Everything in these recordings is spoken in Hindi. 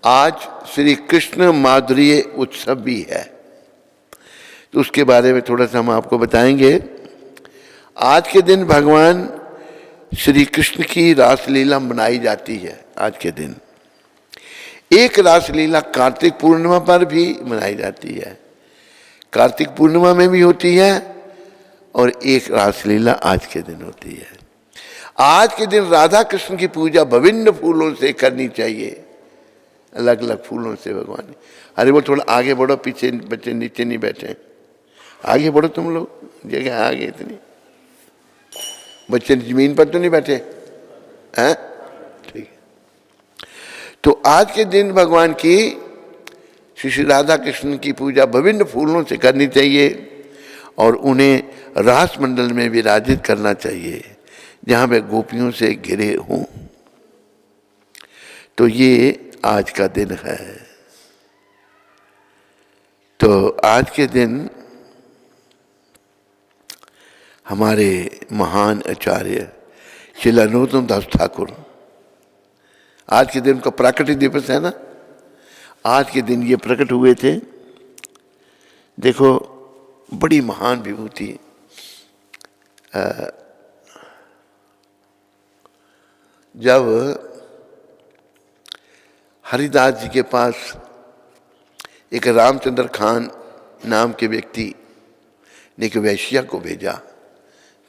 आज श्री कृष्ण माधुर्य उत्सव भी है, तो उसके बारे में थोड़ा सा हम आपको बताएंगे। आज के दिन भगवान श्री कृष्ण की रासलीला मनाई जाती है। आज के दिन एक रासलीला कार्तिक पूर्णिमा पर भी मनाई जाती है, कार्तिक पूर्णिमा में भी होती है, और एक रासलीला आज के दिन होती है। आज के दिन राधा कृष्ण की पूजा विभिन्न फूलों से करनी चाहिए, अलग अलग फूलों से भगवान। अरे वो थोड़ा आगे बढ़ो, पीछे बच्चे नीचे नहीं बैठे, आगे बढ़ो तुम लोग, जगह आगे इतनी, बच्चे जमीन पर तो नहीं बैठे हैं, ठीक है। तो आज के दिन भगवान की श्री राधा कृष्ण की पूजा विभिन्न फूलों से करनी चाहिए और उन्हें रास मंडल में विराजित करना चाहिए जहाँ वे गोपियों से घिरे हों। तो ये आज का दिन है। तो आज के दिन हमारे महान आचार्य श्री नरोत्तम दास ठाकुर, आज के दिन का प्राकट्य दिवस है ना, आज के दिन ये प्रकट हुए थे। देखो बड़ी महान विभूति, जब हरिदास जी के पास एक रामचंद्र खान नाम के व्यक्ति ने एक वैश्या को भेजा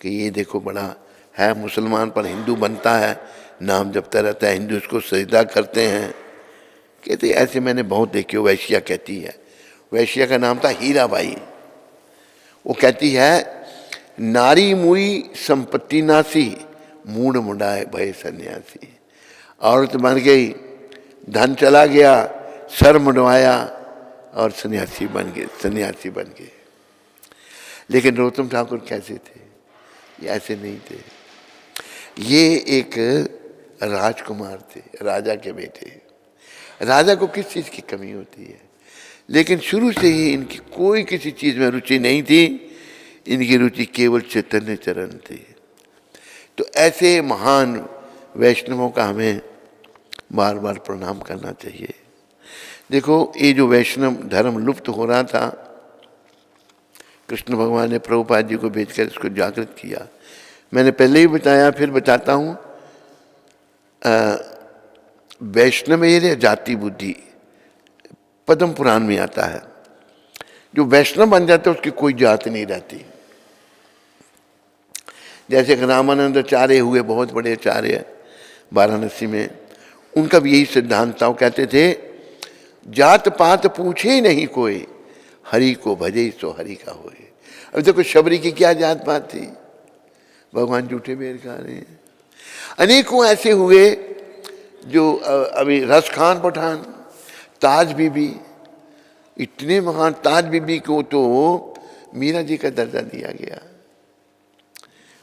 कि ये देखो बड़ा है मुसलमान पर हिंदू बनता है, नाम जपता रहता है, हिंदू इसको सजदा करते हैं। कहते ऐसे मैंने बहुत देखे। वैश्या कहती है, वैश्या का नाम था हीराबाई। वो कहती है नारी मुई संपत्ति नासी, मूड मुंडाए भय सन्यासी। औरत बन गई, धन चला गया, सर मुंडवाया और सन्यासी बन गए। लेकिन नरोत्तम ठाकुर कैसे थे? ये ऐसे नहीं थे। ये एक राजकुमार थे, राजा के बेटे। राजा को किस चीज़ की कमी होती है, लेकिन शुरू से ही इनकी कोई किसी चीज़ में रुचि नहीं थी। इनकी रुचि केवल चैतन्य चरण थी। तो ऐसे महान वैष्णवों का हमें बार बार प्रणाम करना चाहिए। देखो ये जो वैष्णव धर्म लुप्त हो रहा था, कृष्ण भगवान ने प्रभुपाद जी को भेजकर इसको जागृत किया। मैंने पहले ही बताया, फिर बताता हूँ। वैष्णव ये जाति बुद्धि पद्म पुराण में आता है। जो वैष्णव बन जाता है उसकी कोई जात नहीं रहती। जैसे रामानंद आचार्य हुए, बहुत बड़े आचार्य वाराणसी में, उनका भी यही सिद्धांत था। वो कहते थे जात पात पूछे नहीं कोई, हरि को भजे सो हरि का होए। अब देखो शबरी की क्या जात पात थी, भगवान झूठे बेर खा रहे हैं। अनेकों ऐसे हुए जो अभी रस खान पठान, ताज बीबी, इतने महान ताज बीबी को तो मीरा जी का दर्जा दिया गया,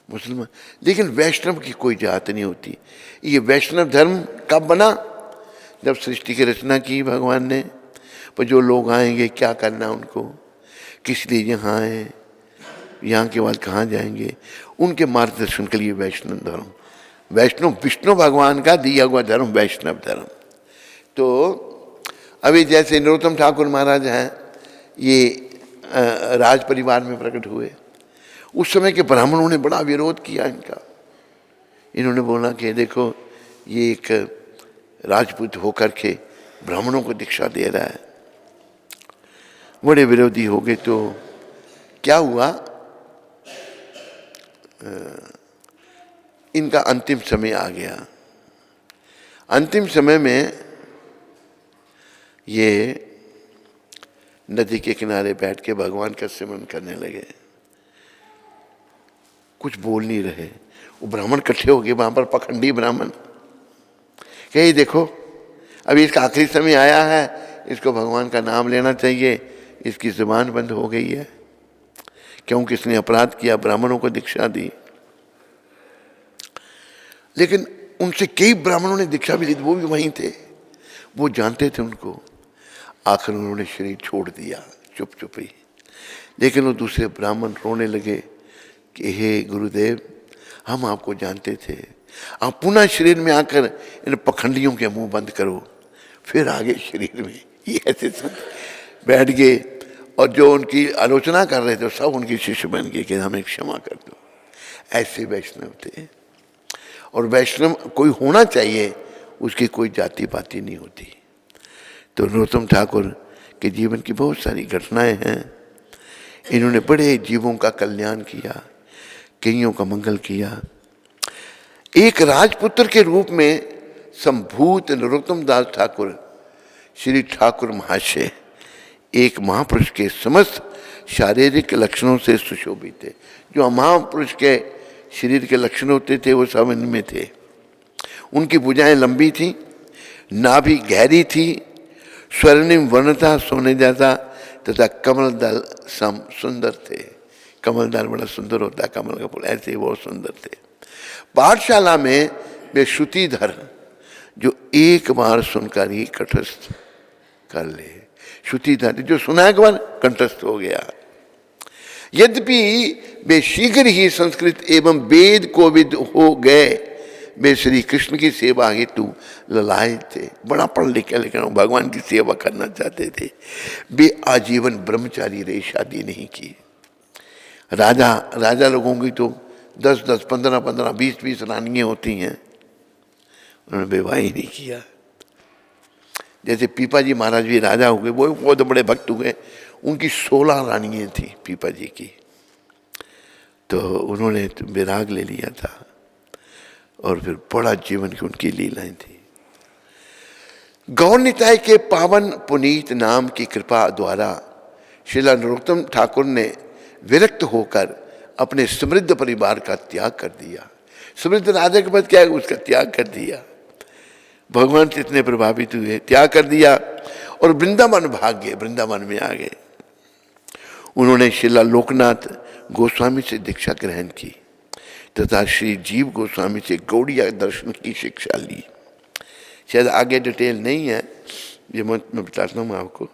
मुसलमान। लेकिन वैष्णव की कोई जात नहीं होती। ये वैष्णव धर्म कब बना? जब सृष्टि की रचना की भगवान ने। पर जो लोग आएंगे क्या करना उनको, किस लिए यहाँ आए, यहाँ के बाद कहाँ जाएंगे, उनके मार्गदर्शन के लिए वैष्णव धर्म, वैष्णव विष्णु भगवान का दिया हुआ धर्म वैष्णव धर्म। तो अभी जैसे नरोत्तम ठाकुर महाराज हैं, ये राज परिवार में प्रकट हुए। उस समय के ब्राह्मणों ने बड़ा विरोध किया इनका। इन्होंने बोला कि देखो ये एक राजपूत होकर के ब्राह्मणों को दीक्षा दे रहा है। बड़े विरोधी हो गए। तो क्या हुआ, इनका अंतिम समय आ गया। अंतिम समय में ये नदी के किनारे बैठ के भगवान का सिमरन करने लगे। कुछ बोल नहीं रहे। वो ब्राह्मण इकट्ठे हो गए वहाँ पर, पखंडी ब्राह्मण, कहे देखो अभी इसका आखिरी समय आया है, इसको भगवान का नाम लेना चाहिए, इसकी जुबान बंद हो गई है क्योंकि इसने अपराध किया, ब्राह्मणों को दीक्षा दी। लेकिन उनसे कई ब्राह्मणों ने दीक्षा भी ली, वो भी वहीं थे, वो जानते थे उनको। आखिर उन्होंने शरीर छोड़ दिया चुप चुप ही। लेकिन वो दूसरे ब्राह्मण रोने लगे कि हे गुरुदेव, हम आपको जानते थे, आप पुनः शरीर में आकर इन पखंडियों के मुंह बंद करो। फिर आगे शरीर में। ये ऐसे संत बैठ गए और जो उनकी आलोचना कर रहे थे सब उनके शिष्य बन गए कि हमें क्षमा कर दो। ऐसे वैष्णव थे। और वैष्णव कोई होना चाहिए, उसकी कोई जाति पाति नहीं होती। तो नरोत्तम ठाकुर के जीवन की बहुत सारी घटनाएं हैं। इन्होंने बड़े जीवों का कल्याण किया, कईयों का मंगल किया। एक राजपुत्र के रूप में संभूत नरोत्तम दास ठाकुर श्री ठाकुर महाशय एक महापुरुष के समस्त शारीरिक लक्षणों से सुशोभित थे। जो महापुरुष के शरीर के लक्षण होते थे वो सब इनमें थे। उनकी भुजाएं लंबी थी, नाभि गहरी थी, स्वर्णिम वर्ण था सोने जैसा, तथा कमल दल सम सुंदर थे। कमल दल बड़ा सुंदर होता है, कमल का फूल, ऐसे बहुत सुंदर थे। पाठशाला में वे श्रुतिधर जो एक बार सुनकर ही कंठस्थ कर ले। श्रुतिधर जो सुना एक बार कंठस्थ हो गया। यद्यपि वे शीघ्र ही संस्कृत एवं वेद कोविद हो गए, वे श्री कृष्ण की सेवा हेतु ललायत थे। बड़ा पढ़ लिखे लेकिन भगवान की सेवा करना चाहते थे। वे आजीवन ब्रह्मचारी रहे, शादी नहीं की। राजा लोगों की तो 10-10, 15-15, 20-20 रानियाँ होती हैं, उन्होंने विवाह ही नहीं किया। जैसे पीपा जी महाराज भी राजा हो गए, वो बहुत बड़े भक्त हुए, उनकी 16 रानियाँ थी पीपा जी की। तो उन्होंने विराग ले लिया था और फिर बड़ा जीवन की उनकी लीलाएं थी। गौर निताय के पावन पुनीत नाम की कृपा द्वारा श्रीला नरोत्तम ठाकुर ने विरक्त होकर अपने समृद्ध परिवार का त्याग कर दिया। समृद्ध राजा के बाद क्या है, उसका त्याग कर दिया। भगवान से इतने प्रभावित हुए, त्याग कर दिया और वृंदावन भाग गए, वृंदावन में आ गए। उन्होंने श्रीला लोकनाथ गोस्वामी से दीक्षा ग्रहण की तथा श्री जीव गोस्वामी से गौड़िया दर्शन की शिक्षा ली। शायद आगे डिटेल नहीं है, ये मैं बताता हूँ आपको।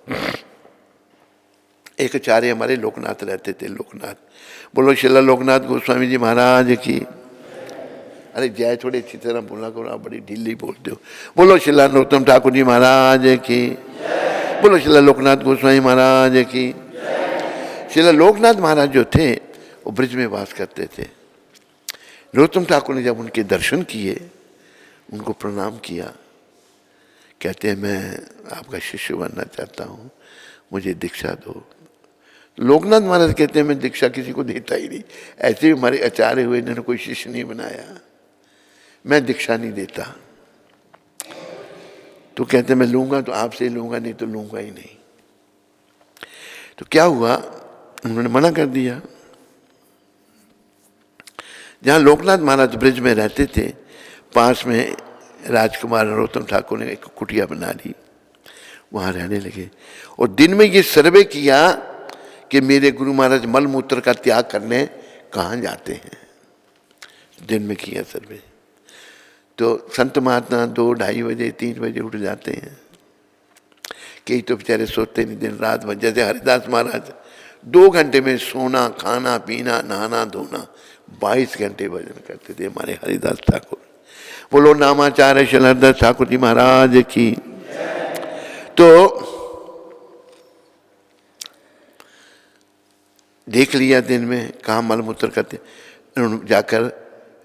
एक आचार्य हमारे लोकनाथ रहते थे, लोकनाथ। बोलो श्रीला लोकनाथ गोस्वामी जी महाराज की। अरे जय थोड़ी अच्छी तरह बोला करो, आप बड़ी ढीली बोलते हो। बोलो श्रीला नरोत्तम ठाकुर जी महाराज की। बोलो श्रीला लोकनाथ गोस्वामी महाराज की। श्रीला लोकनाथ महाराज जो थे वो ब्रज में वास करते थे। नरोत्तम ठाकुर ने जब उनके दर्शन किए, उनको प्रणाम किया, कहते हैं मैं आपका शिष्य बनना चाहता हूँ, मुझे दीक्षा दो। लोकनाथ महाराज कहते हैं मैं दीक्षा किसी को देता ही नहीं, ऐसे भी हमारे आचार्य हुए, इन्होंने कोई शिष्य नहीं बनाया, मैं दीक्षा नहीं देता। तो कहते मैं लूँगा तो आपसे लूँगा, नहीं तो लूँगा ही नहीं। तो क्या हुआ, उन्होंने मना कर दिया। जहाँ लोकनाथ महाराज ब्रिज में रहते थे, पास में राजकुमार नरोत्तम ठाकुर ने एक कुटिया बना ली, वहाँ रहने लगे। और दिन में ये सर्वे किया कि मेरे गुरु महाराज मल मूत्र का त्याग करने कहाँ जाते हैं। दिन में किया सर्वे। तो संत महात्मा 2, 2:30 बजे, 3 बजे उठ जाते हैं। कई तो बेचारे सोते नहीं दिन रात भर। जैसे हरिदास महाराज 2 घंटे में सोना, खाना, पीना, नहाना, धोना, 22 घंटे भजन करते थे हमारे हरिदास ठाकुर। बोलो नामाचार्य श्री हरिदास ठाकुर जी महाराज की। तो देख लिया दिन में कहाँ मल मूत्र करते, उन्होंने जाकर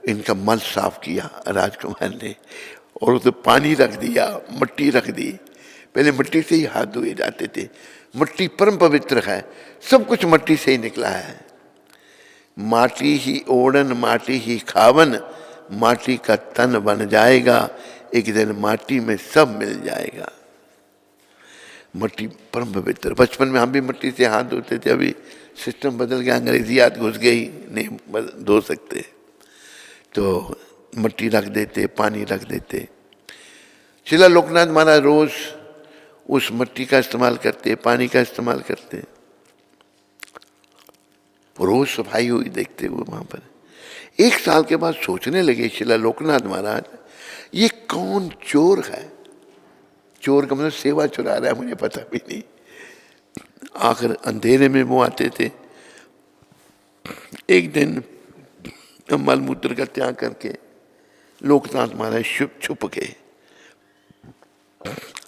इनका मल साफ किया राजकुमार ने, और उसे पानी रख दिया, मिट्टी रख दी। पहले मिट्टी से ही हाथ धोए जाते थे। मिट्टी परम पवित्र है, सब कुछ मिट्टी से ही निकला है। माटी ही ओढ़न, माटी ही खावन, माटी का तन बन जाएगा, एक दिन माटी में सब मिल जाएगा। मिट्टी परम पवित्र। बचपन में हम भी मिट्टी से हाथ धोते थे, अभी सिस्टम बदल गया, अंग्रेजी हाथ घुस गई, नहीं धो सकते। तो मिट्टी रख देते, पानी रख देते। श्रीला लोकनाथ महाराज रोज उस मिट्टी का इस्तेमाल करते, पानी का इस्तेमाल करते। रोज सफाई हुई देखते हुए वहां पर। 1 साल के बाद सोचने लगे श्रीला लोकनाथ महाराज, ये कौन चोर है। चोर का मतलब सेवा चुरा रहा है, मुझे पता भी नहीं। आखिर अंधेरे में वो आते थे। एक दिन मल मूत्र का त्याग करके लोकनाथ महाराज छुप गए।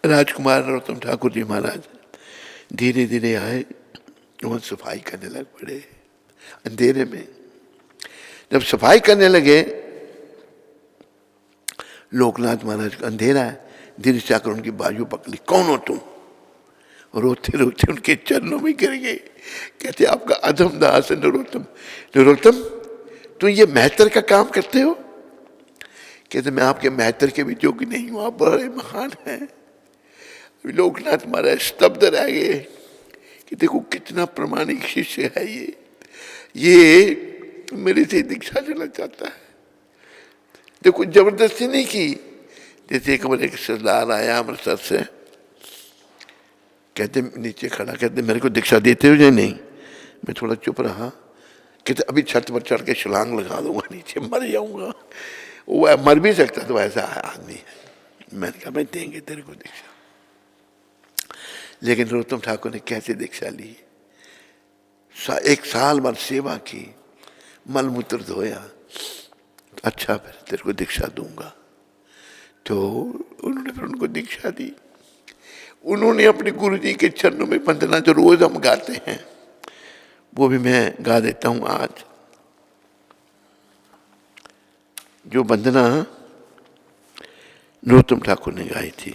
राजकुमार नरोत्तम ठाकुर जी महाराज धीरे धीरे आए और सफाई करने लग पड़े अंधेरे में। जब सफाई करने लगे, लोकनाथ महाराज का अंधेरा है, धीरे से आकर उनकी बाजू पकड़ी, कौन हो तुम? रोते रोते उनके चरणों में गिर गए। कहते आपका अधम दास है नरोत्तम। नरोत्तम तुम ये मेहतर का काम करते हो? कहते मैं आपके मेहतर के भी जोग्य नहीं हूं, आप बड़े महान हैं। लोकनाथ महाराज स्तब्ध रह गए कि देखो कितना प्रामाणिक शिष्य है ये मेरे से दीक्षा लेना चाहता है। देखो जबरदस्ती नहीं की। जैसे एक बार एक सरदार आया अमृतसर से, कहते नीचे खड़ा, कहते मेरे को दीक्षा देते हो या नहीं? मैं थोड़ा चुप रहा। कहते अभी छत पर चढ़ के छलांग लगा दूंगा, नीचे मर जाऊंगा। वो मर भी सकता तो ऐसा आदमी है। मैंने कहा मैं देंगे तेरे को दीक्षा। लेकिन नरोत्तम ठाकुर ने कैसे दीक्षा ली? 1 साल बाद सेवा की, मलमूत्र धोया, अच्छा फिर तेरे को दीक्षा दूंगा। तो उन्होंने फिर उनको दीक्षा दी। उन्होंने अपने गुरु जी के चरणों में वंदना जो रोज हम गाते हैं वो भी मैं गा देता हूं आज। जो वंदना नरोत्तम ठाकुर ने गाई थी।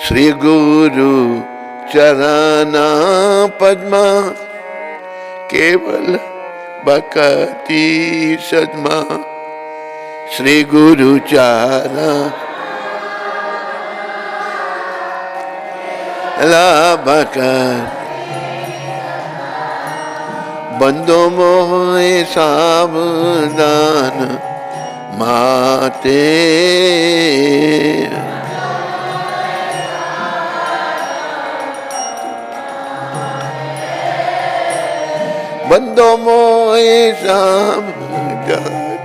श्री गुरु चरणा पद्मा केवल भक्ति सदमा। श्री गुरु चरणा भक्ति बंदो मोहे सावधान माते। बंदो मोहे सावधान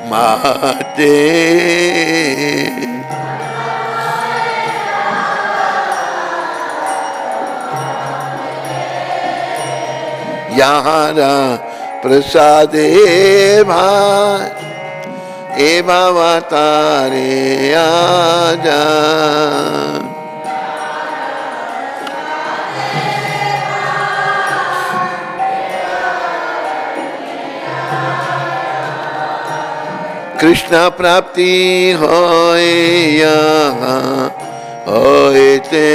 माते। यारा प्रसादे भाई ए बाबा तारे आजा। कृष्ण प्राप्ति होए यहाँ होए ते।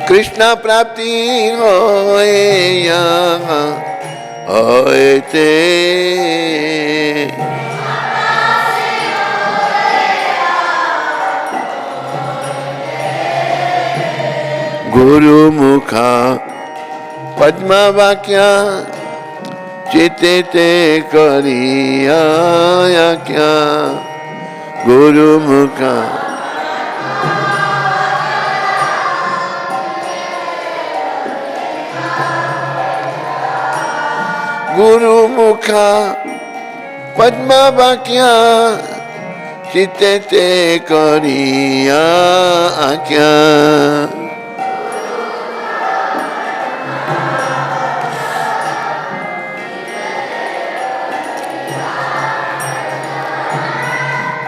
कृष्ण प्राप्ति होए यहाँ होए ते। गुरु मुखा पद्म वाक्या चिते ते करिया क्या। गुरु मुखा गुरु मुखा पद्म वाक्या चिते ते करिया क्या।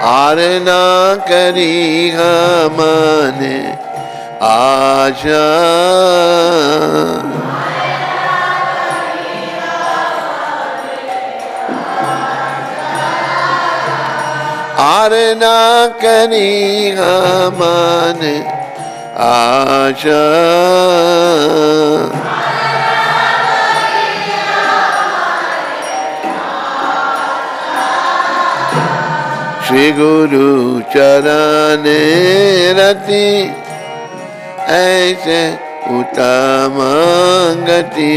आर ना करी हमने आशा। आर ना करी हमने आशा। श्री गुरु चरण रति ऐसे उत्तम गति।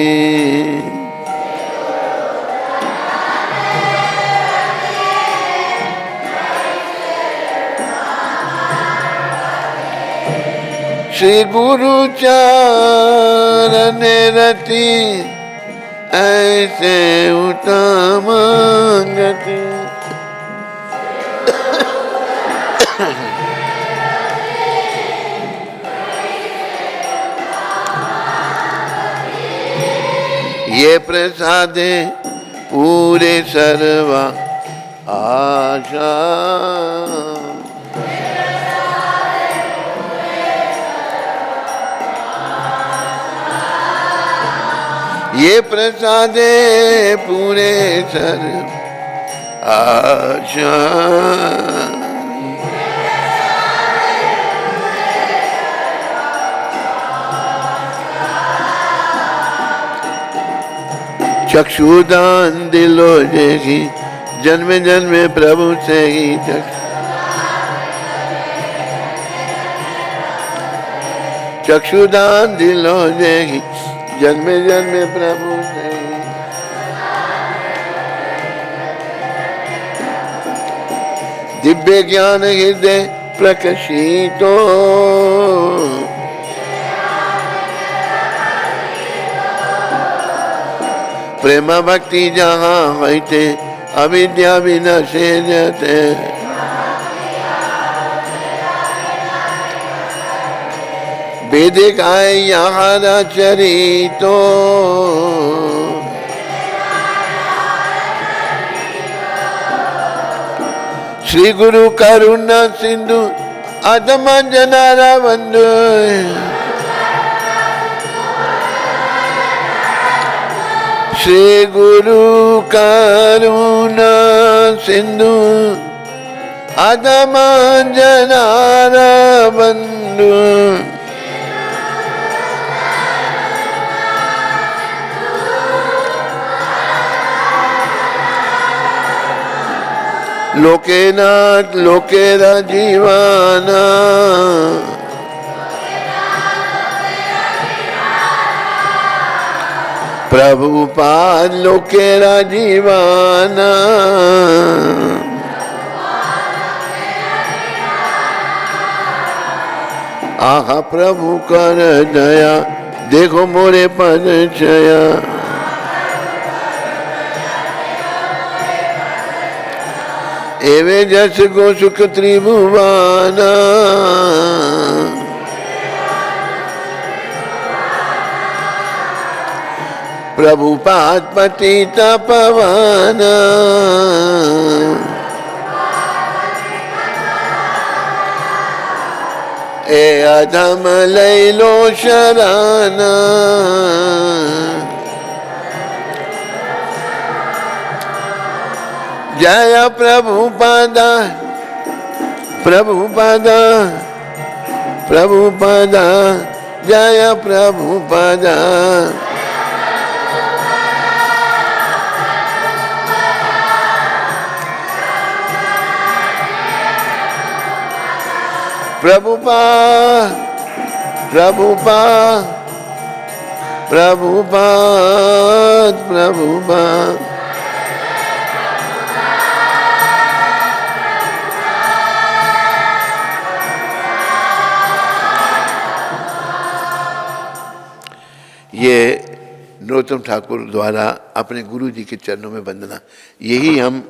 श्री गुरु चरण रति ऐसे उत्तम गति। ये प्रसादे पूरे सर्वा आशा। ये प्रसादे पूरे सर्व आशा। चक्षुदान दिलो जेगी जन्मे जन्मे प्रभु से ही चक्षुदान दिलो जेगी जन्मे जन्मे प्रभु से ही। दिव्य ज्ञान हृदय प्रकाशितो प्रेम भक्ति जहाँ होते अविद्या विनाशे जाते। वेदिकाय यहाँ चरितो श्री गुरु करुणा सिंधु अधम जनारा बंधु। श्री गुरु करुणा सिंधु अधम जनारा बंधु। लोकेनाथ लोकेरा जीवाना प्रभुपाद लोकेरा जीवाना। आहा प्रभु कर दया देखो मोरे पद छया। एवे जस गो सुख त्रिभुवाना। प्रभुपाद पतित पवन ए अधम लैलो शरण। जय प्रभुपादा प्रभुपादा प्रभुपादा जय प्रभुपादा। प्रभुपाद प्रभुपाद प्रभुपाद प्रभुपाद। ये नरोत्तम ठाकुर द्वारा अपने गुरु जी के चरणों में वंदना। यही हम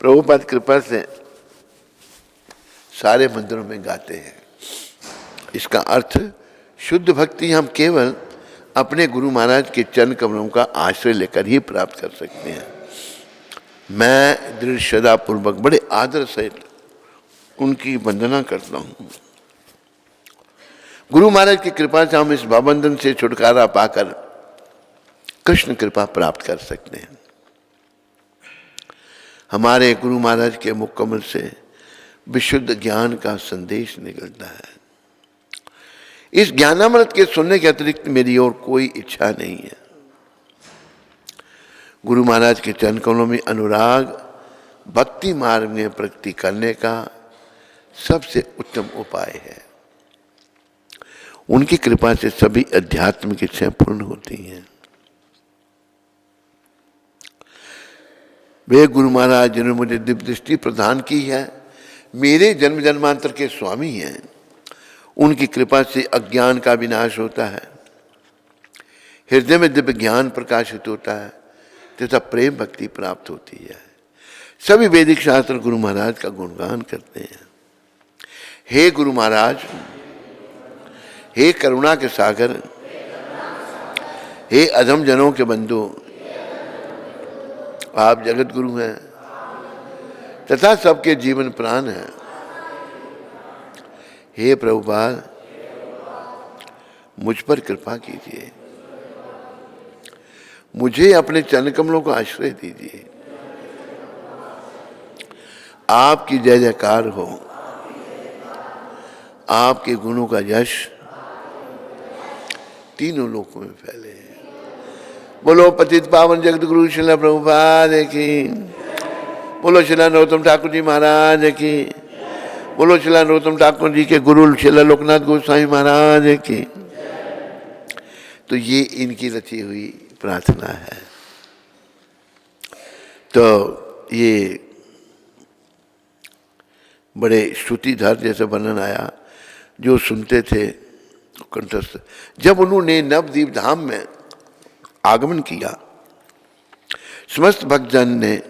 प्रभुपाद कृपा से सारे मंदिरों में गाते हैं। इसका अर्थ शुद्ध भक्ति हम केवल अपने गुरु महाराज के चरण कमलों का आश्रय लेकर ही प्राप्त कर सकते हैं। मैं दृढ़ श्रद्धा पूर्वक बड़े आदर से उनकी वंदना करता हूँ। गुरु महाराज की कृपा से हम इस भावबंधन से छुटकारा पाकर कृष्ण कृपा प्राप्त कर सकते हैं। हमारे गुरु महाराज के मुख कमल से विशुद्ध ज्ञान का संदेश निकलता है। इस ज्ञानामृत के सुनने के अतिरिक्त मेरी और कोई इच्छा नहीं है। गुरु महाराज के चरण कमलों में अनुराग भक्ति मार्ग में प्रगति करने का सबसे उत्तम उपाय है। उनकी कृपा से सभी आध्यात्मिक इच्छाएं पूर्ण होती हैं। वे गुरु महाराज जिन्होंने मुझे दिव्य दृष्टि प्रदान की है, मेरे जन्म जन्मांतर के स्वामी हैं। उनकी कृपा से अज्ञान का विनाश होता है, हृदय में दिव्य ज्ञान प्रकाशित होता है तथा प्रेम भक्ति प्राप्त होती है। सभी वैदिक शास्त्र गुरु महाराज का गुणगान करते हैं। हे गुरु महाराज, हे करुणा के सागर, हे अधम जनों के बंधु, आप जगत गुरु हैं तथा सबके जीवन प्राण हैं। हे प्रभुपाद, मुझ पर कृपा कीजिए, मुझे अपने चरण कमलों का आश्रय दीजिए। आपकी जय जयकार हो, आपके गुणों का यश तीनों लोकों में फैले। बोलो पतित पावन जगत गुरु श्रील प्रभुपाद की, बोलो श्रील नरोत्तम ठाकुर जी महाराज की, बोलो श्रील नरोत्तम ठाकुर जी के गुरु श्रील लोकनाथ गोस्वामी महाराज की। तो ये इनकी रची हुई प्रार्थना है। तो ये बड़े श्रुतिधर जैसे वर्णन आया, जो सुनते थे कंठस्थ। जब उन्होंने नवद्वीप धाम में आगमन किया, समस्त भक्तजन ने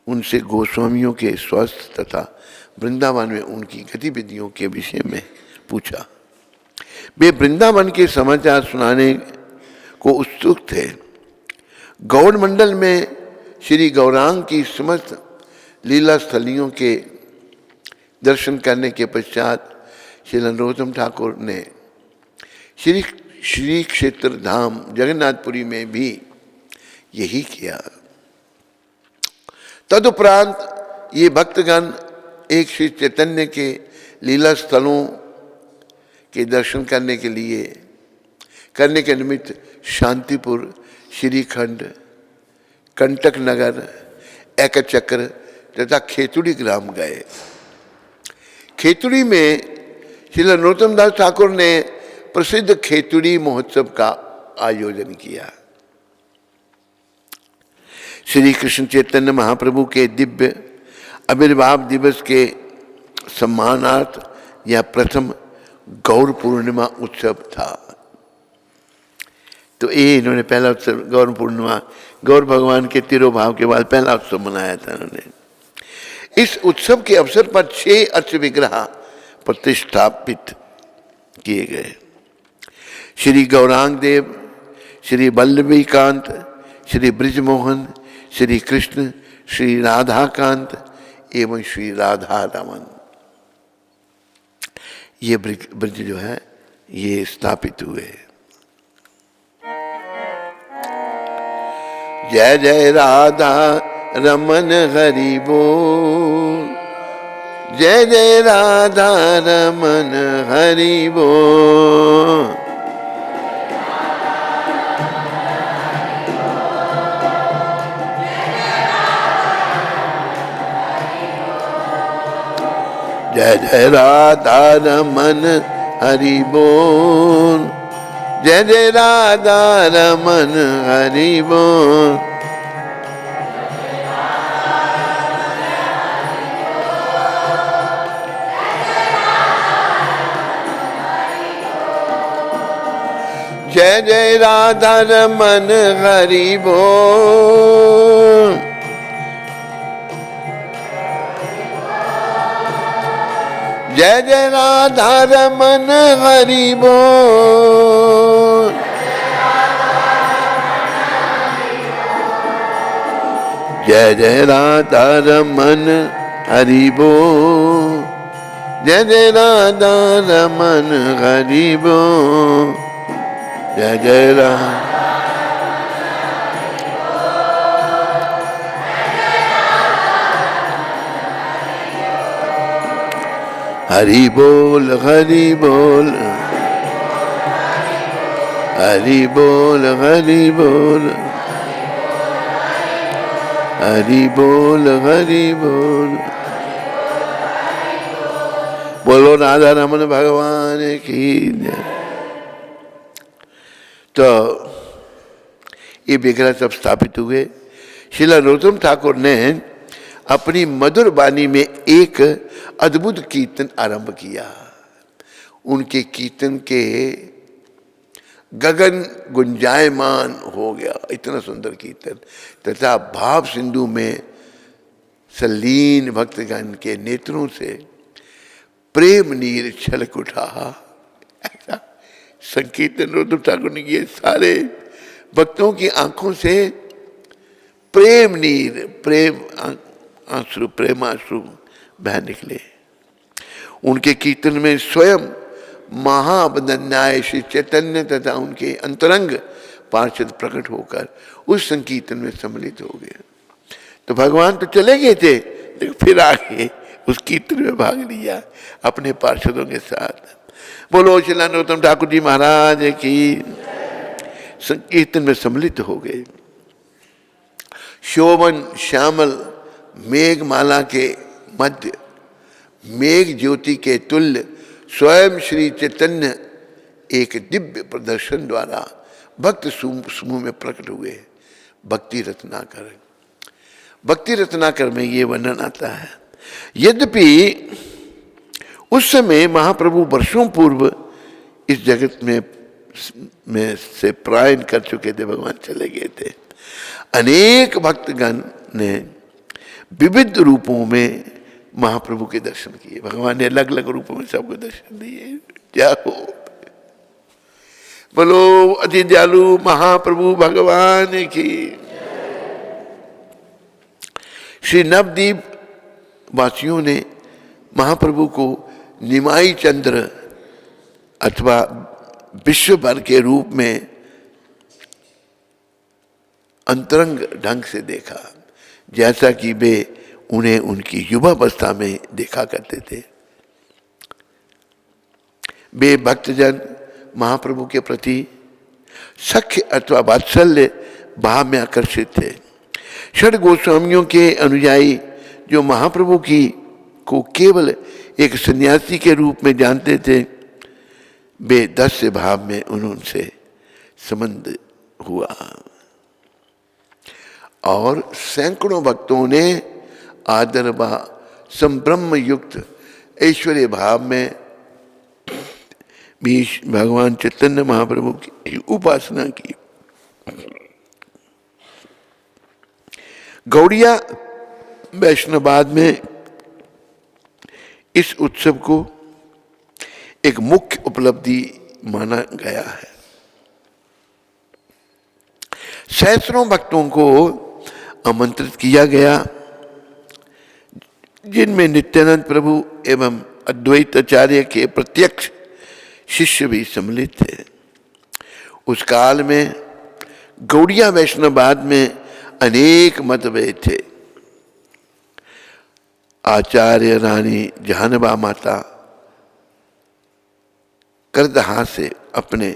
उनसे गोस्वामियों के स्वस्थ तथा वृंदावन में उनकी गतिविधियों के विषय में पूछा। वे वृंदावन के समाचार सुनाने को उत्सुक थे। गौड़ मंडल में श्री गौरांग की समस्त लीला स्थलियों के दर्शन करने के पश्चात श्री नरोत्तम ठाकुर ने श्री क्षेत्र धाम जगन्नाथपुरी में भी यही किया। तदुपरांत ये भक्तगण एक श्री चैतन्य के लीला स्थलों के दर्शन करने के निमित्त शांतिपुर, श्रीखंड, कंटक नगर, एकचक्र तथा खेतुड़ी ग्राम गए। खेतुड़ी में श्री नरोत्तम दास ठाकुर ने प्रसिद्ध खेतुड़ी महोत्सव का आयोजन किया। श्री कृष्ण चैतन्य महाप्रभु के दिव्य आविर्भाव दिवस के सम्मानार्थ यह प्रथम गौर पूर्णिमा उत्सव था। तो ये इन्होंने पहला उत्सव गौर पूर्णिमा, गौर भगवान के तिरोभाव के बाद पहला उत्सव मनाया था इन्होंने। इस उत्सव के अवसर पर 6 अर्च विग्रह प्रतिष्ठापित किए गए। श्री गौरांग देव, श्री वल्लभीकांत, श्री ब्रिजमोहन, श्री कृष्ण, श्री राधाकांत एवं श्री राधा रमन, ये ब्रिज जो है ये स्थापित हुए। जय जय राधा रमन हरि बोल, जय जय राधा रमन हरि बोल। जय जय राधा रमन हरि बोल, जय जय राधा रमन हरि बोल। जय जय राधा रमन हरि बोल, जय जय राधा रमन हरि बोल। जय जय राधा रमन हरि बोल, जय जय राधा रमन हरि बोल। जय जय राधा हरि बोल, हरि बोल, हरि बोल, हरि बोल, हरि बोल, हरि बोल। बोलो राधा रमन भगवान की जय। तो ये विग्रह सब स्थापित हुए। श्री नरोत्तम ठाकुर ने अपनी मधुर वाणी में एक अद्भुत कीर्तन आरंभ किया। उनके कीर्तन के गगन गुंजायमान हो गया, इतना सुंदर कीर्तन, तथा भाव सिंधु में सलीन भक्तगण के नेत्रों से प्रेम नीर छलक उठा। ऐसा संकीर्तन नरोत्तम ठाकुर ने किए, सारे भक्तों की आंखों से प्रेम नीर, प्रेम आंसू, प्रेमाश्रु बह निकले। उनके कीर्तन में स्वयं महाबदन्याय श्री चैतन्य तथा उनके अंतरंग पार्षद प्रकट होकर उस संकीर्तन में सम्मिलित हो गए। तो भगवान तो चले गए थे, लेकिन फिर आगे उस कीर्तन में भाग लिया अपने पार्षदों के साथ। बोलो श्री नरोत्तम ठाकुर जी महाराज की। संकीर्तन में सम्मिलित हो गए। शोभन श्यामल मेघमाला के मध्य मेघ ज्योति के तुल्य स्वयं श्री चैतन्य एक दिव्य प्रदर्शन द्वारा भक्त समूह में प्रकट हुए। भक्ति रत्नाकर, भक्ति रत्नाकर में ये वर्णन आता है। यद्यपि उस समय महाप्रभु वर्षों पूर्व इस जगत में से प्रायण कर चुके थे, भगवान चले गए थे। अनेक भक्तगण ने विविध रूपों में महाप्रभु के दर्शन किए। भगवान ने अलग अलग रूपों में सबको दर्शन दिए। क्या हो, बोलो अति दयालु महाप्रभु भगवान की। श्री नवद्वीप वासियों ने महाप्रभु को निमाई चंद्र अथवा विश्व भर के रूप में अंतरंग ढंग से देखा, जैसा कि वे उन्हें उनकी युवावस्था में देखा करते थे। वे भक्तजन महाप्रभु के प्रति सख्य अथवा वात्सल्य भाव में आकर्षित थे। षड गोस्वामियों के अनुयायी जो महाप्रभु की को केवल एक सन्यासी के रूप में जानते थे, वे दास्य भाव में उनसे संबंध हुआ और सैकड़ों भक्तों ने आदर व संभ्रम युक्त ऐश्वर्य भाव में भी भगवान चैतन्य महाप्रभु की उपासना की। गौड़िया वैष्णववाद में इस उत्सव को एक मुख्य उपलब्धि माना गया है। सैकड़ों भक्तों को आमंत्रित किया गया, जिनमें नित्यानंद प्रभु एवं अद्वैत आचार्य के प्रत्यक्ष शिष्य भी सम्मिलित थे। उस काल में गौड़िया वैष्णववाद में अनेक मतभेद थे। आचार्य रानी जहानबा माता करदहा से अपने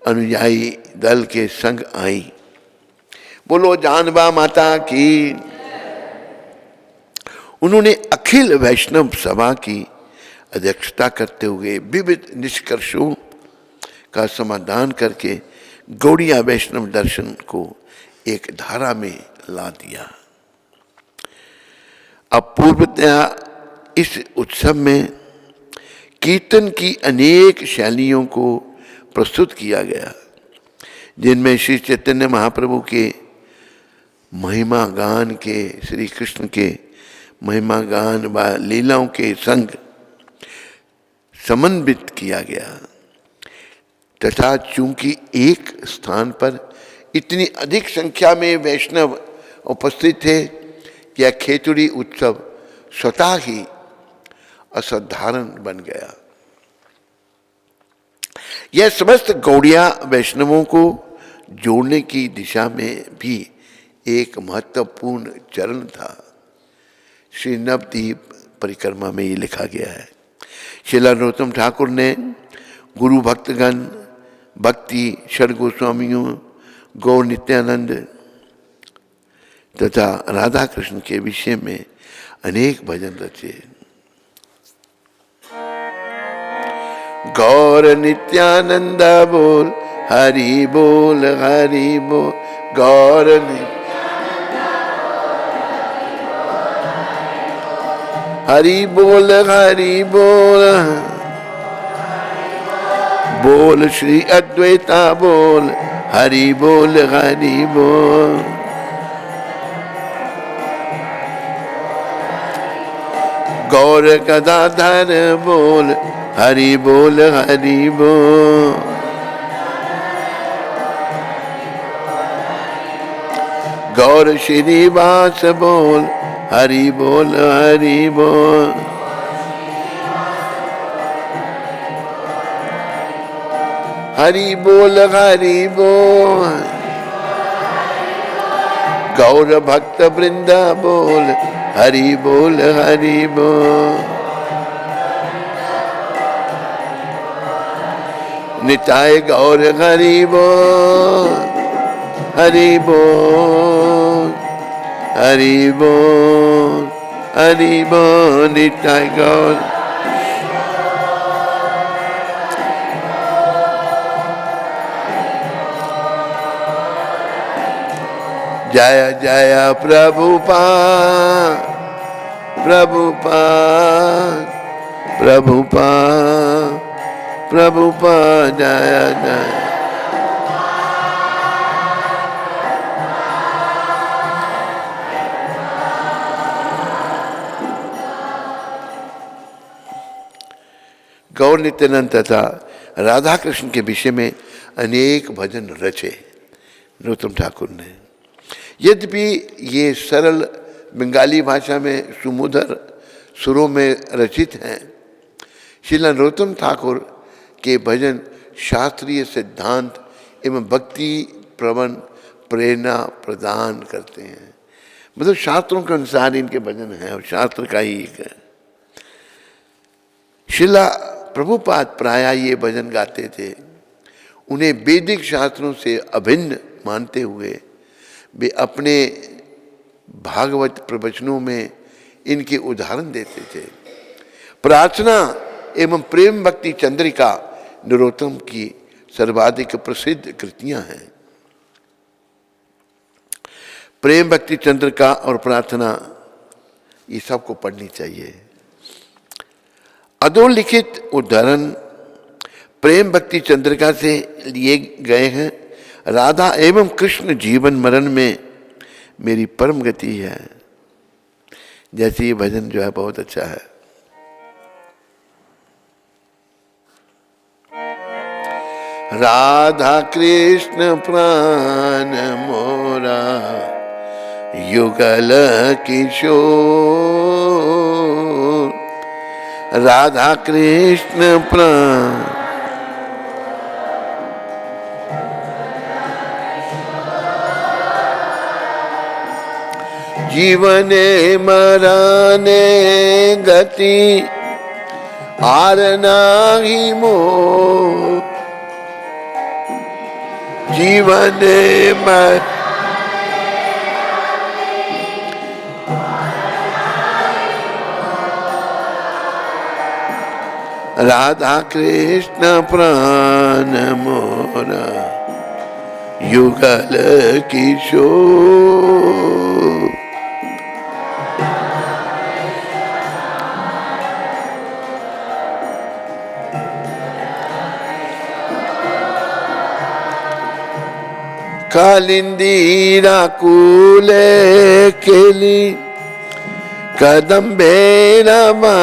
अनुयायी दल के संग आई। बोलो जानबा माता की। उन्होंने अखिल वैष्णव सभा की अध्यक्षता करते हुए विविध निष्कर्षों का समाधान करके गौड़िया वैष्णव दर्शन को एक धारा में ला दिया। अब पूर्वतया इस उत्सव में कीर्तन की अनेक शैलियों को प्रस्तुत किया गया, जिनमें श्री चैतन्य महाप्रभु के महिमा गान के, श्री कृष्ण के महिमा गान व लीलाओं के संग समन्वित किया गया तथा चूंकि एक स्थान पर इतनी अधिक संख्या में वैष्णव उपस्थित थे, यह खेतुड़ी उत्सव स्वतः ही असाधारण बन गया। यह समस्त गौड़िया वैष्णवों को जोड़ने की दिशा में भी एक महत्वपूर्ण चरण था। श्री नवद्वीप परिक्रमा में ये लिखा गया है। श्री नरोत्तम ठाकुर ने गुरु भक्तगण, भक्ति, षड गोस्वामियों, गौर नित्यानंद तथा राधा कृष्ण के विषय में अनेक भजन रचे। गौर नित्यानंद बोल हरि बोल हरि बोल, गौर हरि बोल हरि बोल, बोल श्री अद्वैता बोल हरि बोल हरि बोल। गौर गदाधर बोल हरि बोल हरि बोल। गौर श्रीवास बोल, हरि बोल हरि बोल। हरि बोल हरि बोल, गौर भक्त वृंदा बोल, हरि बोल हरि बोल। निताय गौर हरि बोल, हरि बोल हरि बोल हरि बोल। निताय गौर। जय जय प्रभुपाद, प्रभुपाद, प्रभुपाद, प्रभुपाद जय जय। गौर नित्यानंद तथा राधा कृष्ण के विषय में अनेक भजन रचे नरोत्तम ठाकुर ने। यद्यपि ये सरल बंगाली भाषा में सुमधुर सुरों में रचित हैं, श्रील नरोत्तम ठाकुर के भजन शास्त्रीय सिद्धांत एवं भक्ति प्रवण प्रेरणा प्रदान करते हैं। मतलब शास्त्रों के अनुसार इनके भजन हैं और शास्त्र का ही एक है। श्रीला प्रभुपाद प्रायः ये भजन गाते थे। उन्हें वैदिक शास्त्रों से अभिन्न मानते हुए वे अपने भागवत प्रवचनों में इनके उदाहरण देते थे। प्रार्थना एवं प्रेम भक्ति चंद्रिका नरोत्तम की सर्वाधिक प्रसिद्ध कृतियां हैं। प्रेम भक्ति चंद्रिका और प्रार्थना ये सबको पढ़नी चाहिए। अधोलिखित उदाहरण प्रेम भक्ति चंद्रिका से लिए गए हैं। राधा एवं कृष्ण जीवन मरण में मेरी परम गति है। जैसे ये भजन जो है बहुत अच्छा है। राधा कृष्ण प्राण मोरा युगल किशोर, राधा कृष्ण प्राण जीवने मरने गति आर नाही मोह, जीवने मर राधा कृष्ण प्राण मोरा युगल किशोर। कालिंदी राकुले केली कदम्बे रमा,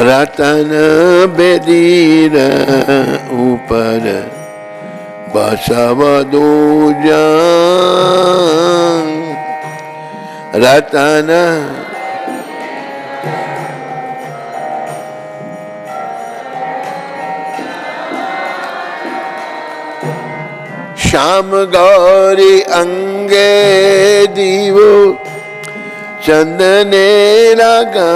रतन बेदीर ऊपर बसव दूजा, रतन श्याम गौरी अंगे दीवो चंदने लगा,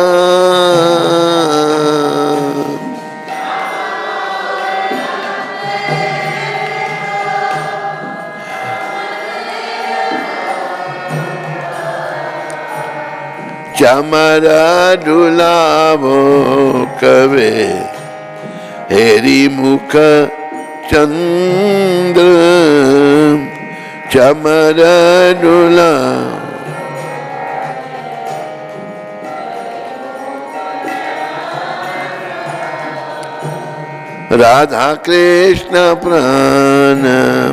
चमरा डुलावो कवे हेरी मुख चंद्र, चमरा डुला राधा कृष्ण प्राण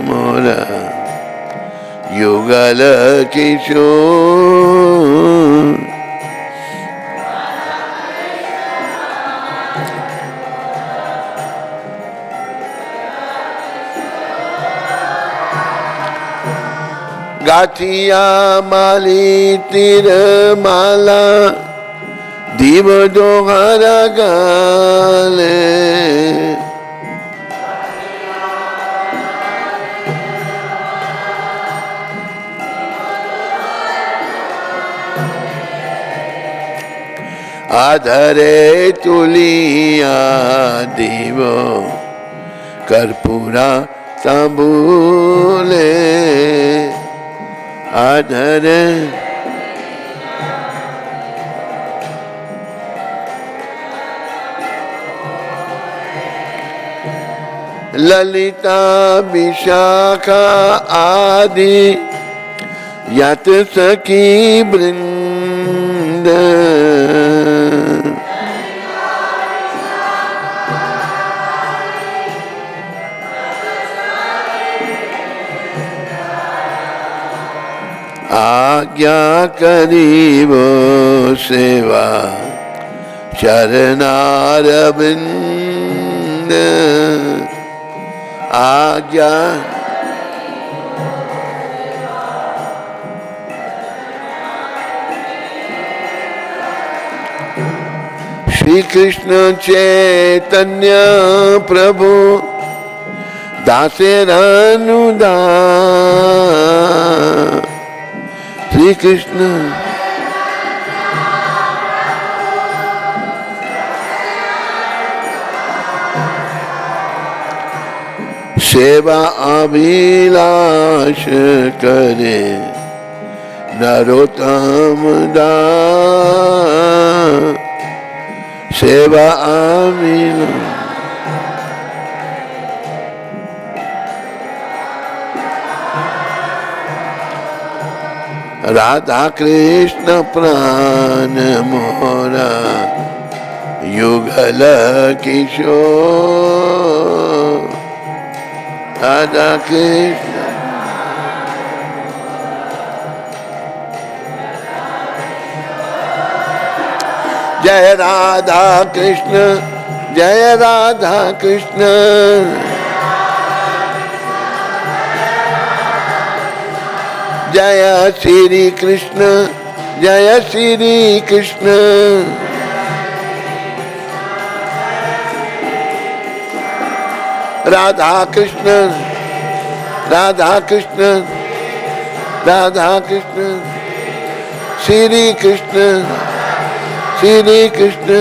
मोरा युगल किशोर। गाठिया माली तीर माला दीव दोहरा गाले। आधरे तुलिया दीवो कर्पूरा तांबूले। आधरे ललिता विशाखा आदि यत सखी वृंद। आज्ञा करीबो सेवा चरणारविंद। आज्ञा श्री कृष्ण चैतन्य प्रभु दासेरानुदास। श्री कृष्ण सेवा अभिलाष करे नरोत्तम दास। सेवा अभिलाष राधा कृष्ण प्राण मोरा युगल किशोर। राधा कृष्ण जय राधा कृष्ण जय राधा कृष्ण। जय श्री कृष्ण जय श्री कृष्ण। राधा कृष्ण राधा कृष्ण राधा कृष्ण। श्री कृष्ण श्री कृष्ण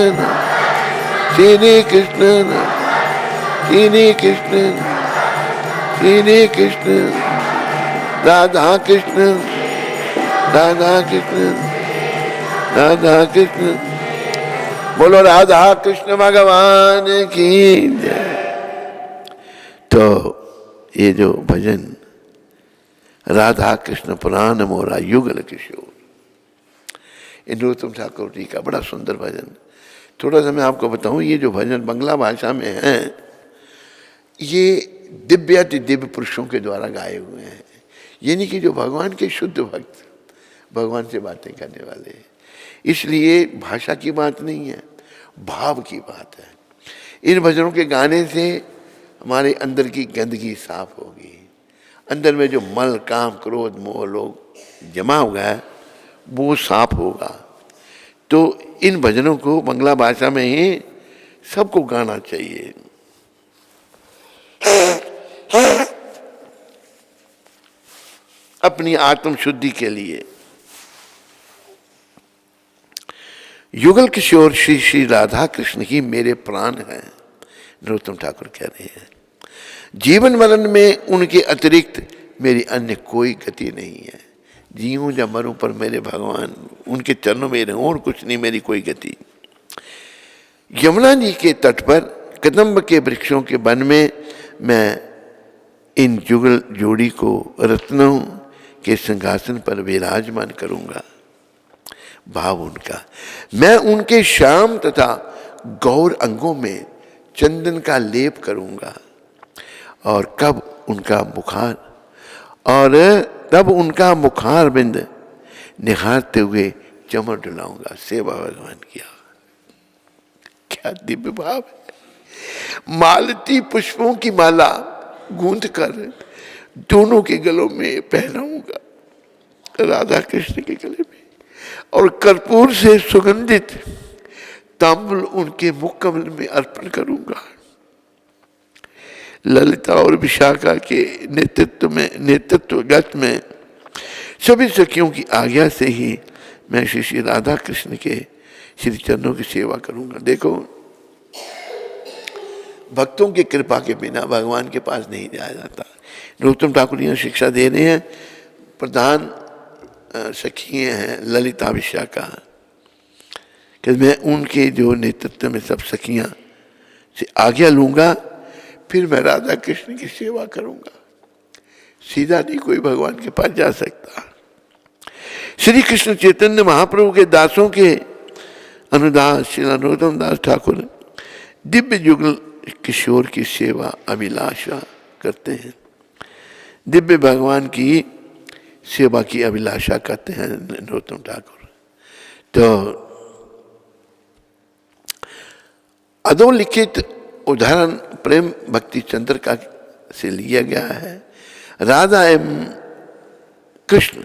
श्री कृष्ण श्री कृष्ण श्री कृष्ण। राधा कृष्ण राधा कृष्ण राधा कृष्ण। बोलो राधा कृष्ण भगवान की जय। तो ये जो भजन राधा कृष्ण पुराण मोरा युगल किशोर, नरोत्तम ठाकुर जी का बड़ा सुंदर भजन। थोड़ा सा मैं आपको बताऊं, ये जो भजन बांग्ला भाषा में है, ये दिव्याति दिव्य पुरुषों के द्वारा गाए हुए हैं। यानी कि जो भगवान के शुद्ध भक्त, भगवान से बातें करने वाले। इसलिए भाषा की बात नहीं है, भाव की बात है। इन भजनों के गाने से हमारे अंदर की गंदगी साफ होगी। अंदर में जो मल काम क्रोध मोह लोग जमा हुआ है वो साफ होगा। तो इन भजनों को बांग्ला भाषा में ही सबको गाना चाहिए। अपनी आत्म शुद्धि के लिए। युगल किशोर श्री श्री राधा कृष्ण ही मेरे प्राण हैं, नरोत्तम ठाकुर कह रहे हैं। जीवन मरण में उनके अतिरिक्त मेरी अन्य कोई गति नहीं है। जीऊं या मरूं पर मेरे भगवान उनके चरणों में रहूं, और कुछ नहीं मेरी कोई गति। यमुना जी के तट पर कदम्ब के वृक्षों के वन में मैं इन जुगल जोड़ी को रत्नों के सिंहासन पर विराजमान करूंगा। भाव उनका, मैं उनके श्याम तथा गौर अंगों में चंदन का लेप करूंगा, और तब उनका मुखार बिंद निहारते हुए चमर डुलाऊंगा। सेवा भगवान किया, क्या दिव्य भाव है। मालती पुष्पों की माला गूंथ कर दोनों के गलों में पहनाऊंगा। राधा कृष्ण के गले में और कर्पूर से सुगंधित तांबुल उनके मुख कमल में अर्पण करूंगा। ललिता और विशाखा के नेतृत्वगत में सभी सखियों की आज्ञा से ही मैं श्री श्री राधा कृष्ण के श्री चरणों की सेवा करूंगा। देखो, भक्तों की कृपा के बिना भगवान के पास नहीं जाया जाता। नरोत्तम ठाकुर यहाँ शिक्षा दे रहे हैं। प्रधान सखी हैं ललिता विशाखा, कि मैं उनके जो नेतृत्व में सब सखियां से आज्ञा लूंगा, फिर मैं राधा कृष्ण की सेवा करूंगा। सीधा नहीं कोई भगवान के पास जा सकता। श्री कृष्ण चैतन्य महाप्रभु के दासों के अनुदास श्री नरोत्तम दास ठाकुर दिव्य युगल किशोर की सेवा अभिलाषा करते हैं। दिव्य भगवान की सेवा की अभिलाषा करते हैं नरोत्तम ठाकुर। तो अधोलिखित उदाहरण प्रेम भक्ति चंद्रिका से लिया गया है। राधा एवं कृष्ण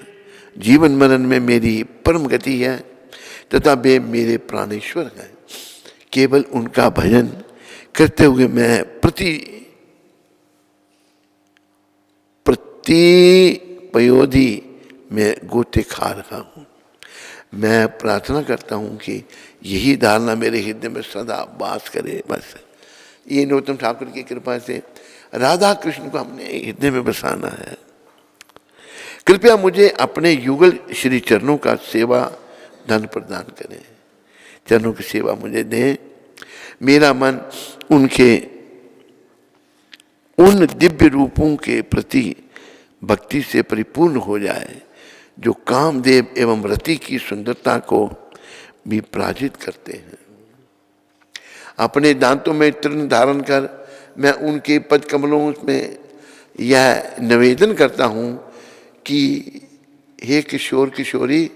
जीवन मरण में मेरी परम गति है तथा वे मेरे प्राणेश्वर हैं। केवल उनका भजन करते हुए मैं पयोधि में गोते खा रहा हूँ। मैं प्रार्थना करता हूँ कि यही धारणा मेरे हृदय में सदा वास करे। बस ये नरोत्तम ठाकुर की कृपा से राधा कृष्ण को हमने हृदय में बसाना है। कृपया मुझे अपने युगल श्री चरणों का सेवा धन प्रदान करें। चरणों की सेवा मुझे दें। मेरा मन उनके उन दिव्य रूपों के प्रति भक्ति से परिपूर्ण हो जाए जो कामदेव एवं रति की सुंदरता को भी पराजित करते हैं। अपने दांतों में तृण धारण कर मैं उनके पद कमलों में यह निवेदन करता हूँ कि हे किशोर किशोरी,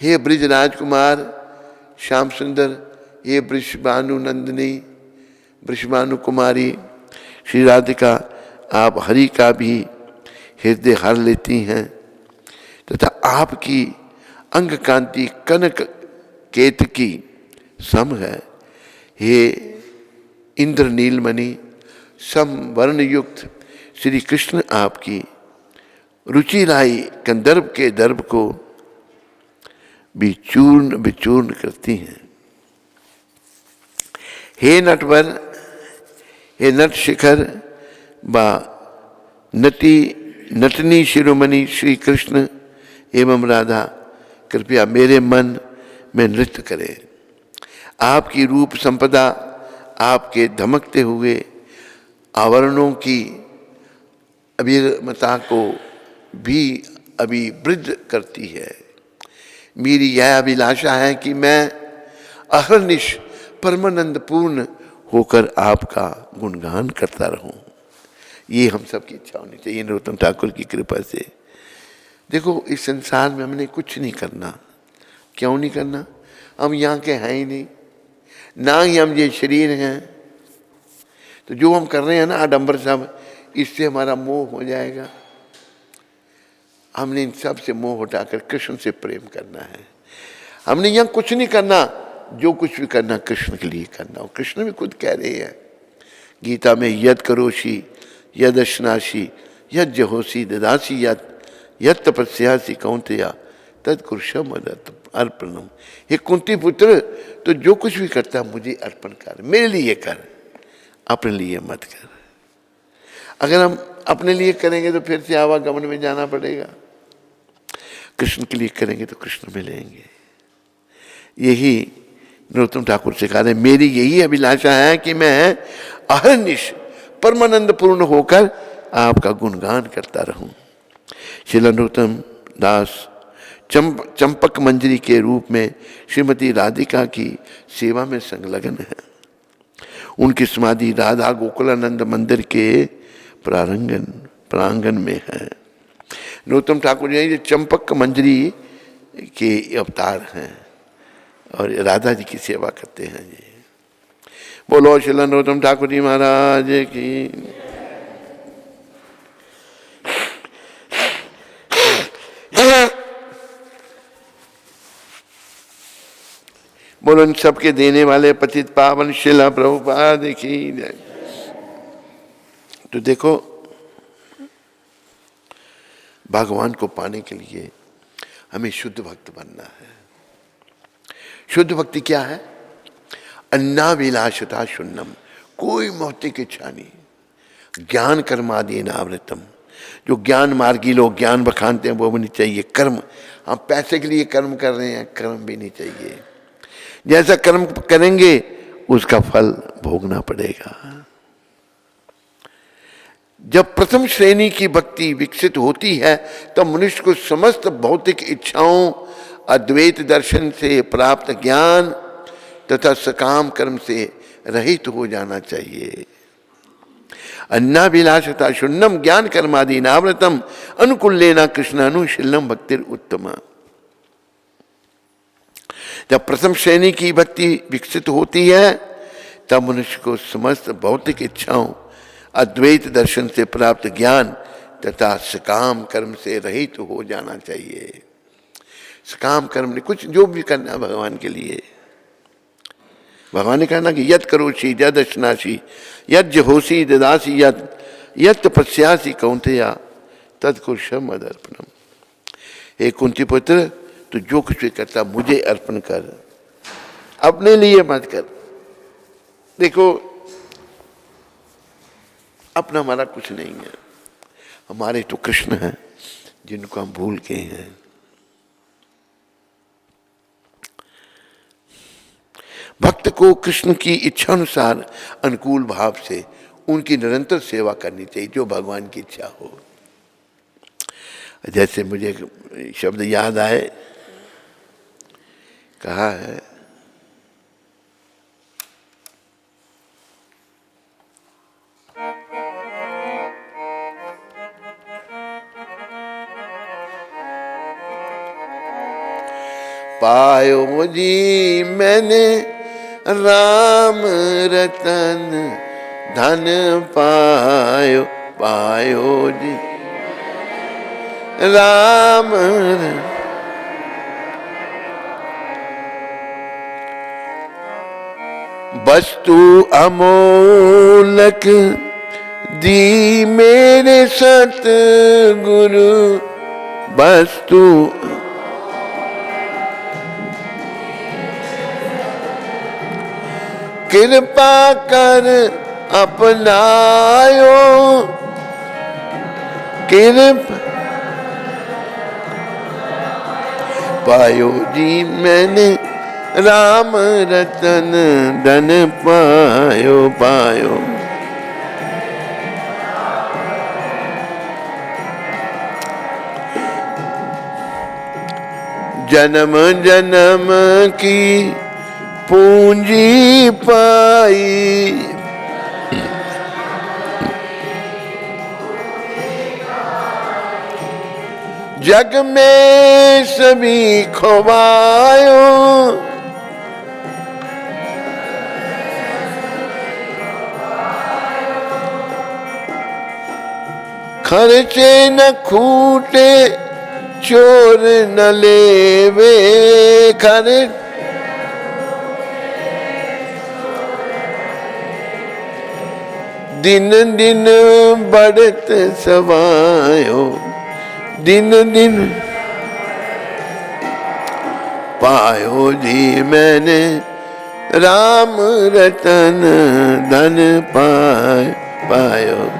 हे ब्रिज राजकुमार श्याम सुंदर, हे वृषभानु नंदिनी वृषभानु कुमारी श्री राधिका, आप हरि का भी हृदय हर लेती हैं तथा आपकी अंग कांति कनक केतकी सम है। हे इंद्र नीलमणि सम वर्ण युक्त श्री कृष्ण आपकी रुचि लाई कंदर्प के दर्भ को भी चूर्ण विचूर्ण करती हैं। हे नटवर, हे नट शिखर व नटनी शिरोमणि श्री कृष्ण एवं राधा, कृपया मेरे मन में नृत्य करें। आपकी रूप संपदा आपके धमकते हुए आवरणों की अभिमता को भी अभिवृद्ध करती है। मेरी यह अभिलाषा है कि मैं अहर्निश परमानंद पूर्ण होकर आपका गुणगान करता रहूं। ये हम सब की इच्छा होनी चाहिए नरोत्तम ठाकुर की कृपा से। देखो, इस संसार में हमने कुछ नहीं करना। क्यों नहीं करना? हम यहाँ के हैं ही नहीं, ना ही हम ये शरीर हैं। तो जो हम कर रहे हैं ना आडंबर सब, इससे हमारा मोह हो जाएगा। हमने इन सब से मोह हटाकर कृष्ण से प्रेम करना है। हमने यहाँ कुछ नहीं करना, जो कुछ भी करना कृष्ण के लिए करना। और कृष्ण भी खुद कह रहे हैं गीता में, यद करोषि यद अश्नासी यद जहोसी ददासी यद तपस्यासी कौंतया तद कुरुषम अर्पणम। हे कुंती पुत्र, तो जो कुछ भी करता मुझे अर्पण कर, मेरे लिए कर, अपने लिए मत कर। अगर हम अपने लिए करेंगे तो फिर से आवागमन में जाना पड़ेगा। कृष्ण के लिए करेंगे तो कृष्ण मिलेंगे। यही नरोत्तम ठाकुर सिखा रहे, मेरी यही अभिलाषा है कि मैं अहर्निश परमानंद पूर्ण होकर आपका गुणगान करता रहूं। श्री नरोत्तम दास चंपक मंजरी के रूप में श्रीमती राधिका की सेवा में संलग्न है। उनकी समाधि राधा गोकुलानंद मंदिर के प्रांगण में है। नरोत्तम ठाकुर जी चंपक मंजरी के अवतार हैं और राधा जी की सेवा करते हैं। जी बोलो श्री नरोत्तम ठाकुर जी महाराज की। बोलो उन सबके देने वाले पतित पावन शिला प्रभुपाद की जय। तो देखो, भगवान को पाने के लिए हमें शुद्ध भक्त बनना है। शुद्ध भक्ति क्या है? अन्नाभिलाषता शून्यम, कोई भौतिक इच्छा नहीं। ज्ञान कर्मादि नावृतम, जो ज्ञान मार्गी लोग ज्ञान बखानते हैं वो भी नहीं चाहिए। कर्म, हम पैसे के लिए कर्म कर रहे हैं, कर्म भी नहीं चाहिए। जैसा कर्म करेंगे उसका फल भोगना पड़ेगा। जब प्रथम श्रेणी की भक्ति विकसित होती है तो मनुष्य को समस्त भौतिक इच्छाओं, अद्वैत दर्शन से प्राप्त ज्ञान तथा सकाम कर्म से रहित हो जाना चाहिए। अन्नाभिलाषता शून्यम ज्ञान कर्मादि नावृतम अनुकूलेना कृष्णानुशीलम भक्तिर उत्तमा। जब प्रथम श्रेणी की भक्ति विकसित होती है तब मनुष्य को समस्त भौतिक इच्छाओं, अद्वैत दर्शन से प्राप्त ज्ञान तथा सकाम कर्म से रहित हो जाना चाहिए। सकाम कर्म ने कुछ जो भी करना भगवान के लिए, भगवान ने कहना कि यत करोषि यदश्नासी यज्ञ होसी ददासी यत तपस्यासी कौंतेया तद कुरुषम मदर्पणम। हे कुंती पुत्र, तो जो कुछ भी करता मुझे अर्पण कर, अपने लिए मत कर। देखो, अपना हमारा कुछ नहीं है, हमारे तो कृष्ण हैं जिनको हम भूल गए हैं। भक्त को कृष्ण की इच्छा अनुसार अनुकूल भाव से उनकी निरंतर सेवा करनी चाहिए, जो भगवान की इच्छा हो। जैसे मुझे शब्द याद आए, कहा है पायो जी मैंने राम रतन धन पायो, पायो जी राम वस्तु अमोलक दी मेरे सतगुरु, वस्तु कृपा कर अपनायो, कृपा पायो जी मैंने राम रतन धन पायो, पायो। जन्म जन्म की पूंजी पाई, जग में सभी खोवायो, खर्चे न खूटे चोर न लेवे, खर्च दिन दिन बढ़त सवायो, दिन दिन पायो जी मैंने राम रतन धन पायो।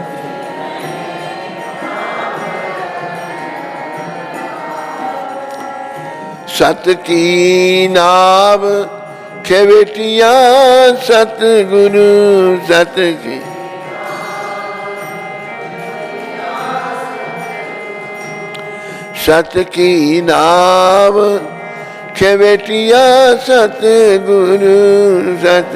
सत की नाव खेवेटिया सतगुरु, सत की सत की नाव खेवेटिया सतगुरु, सत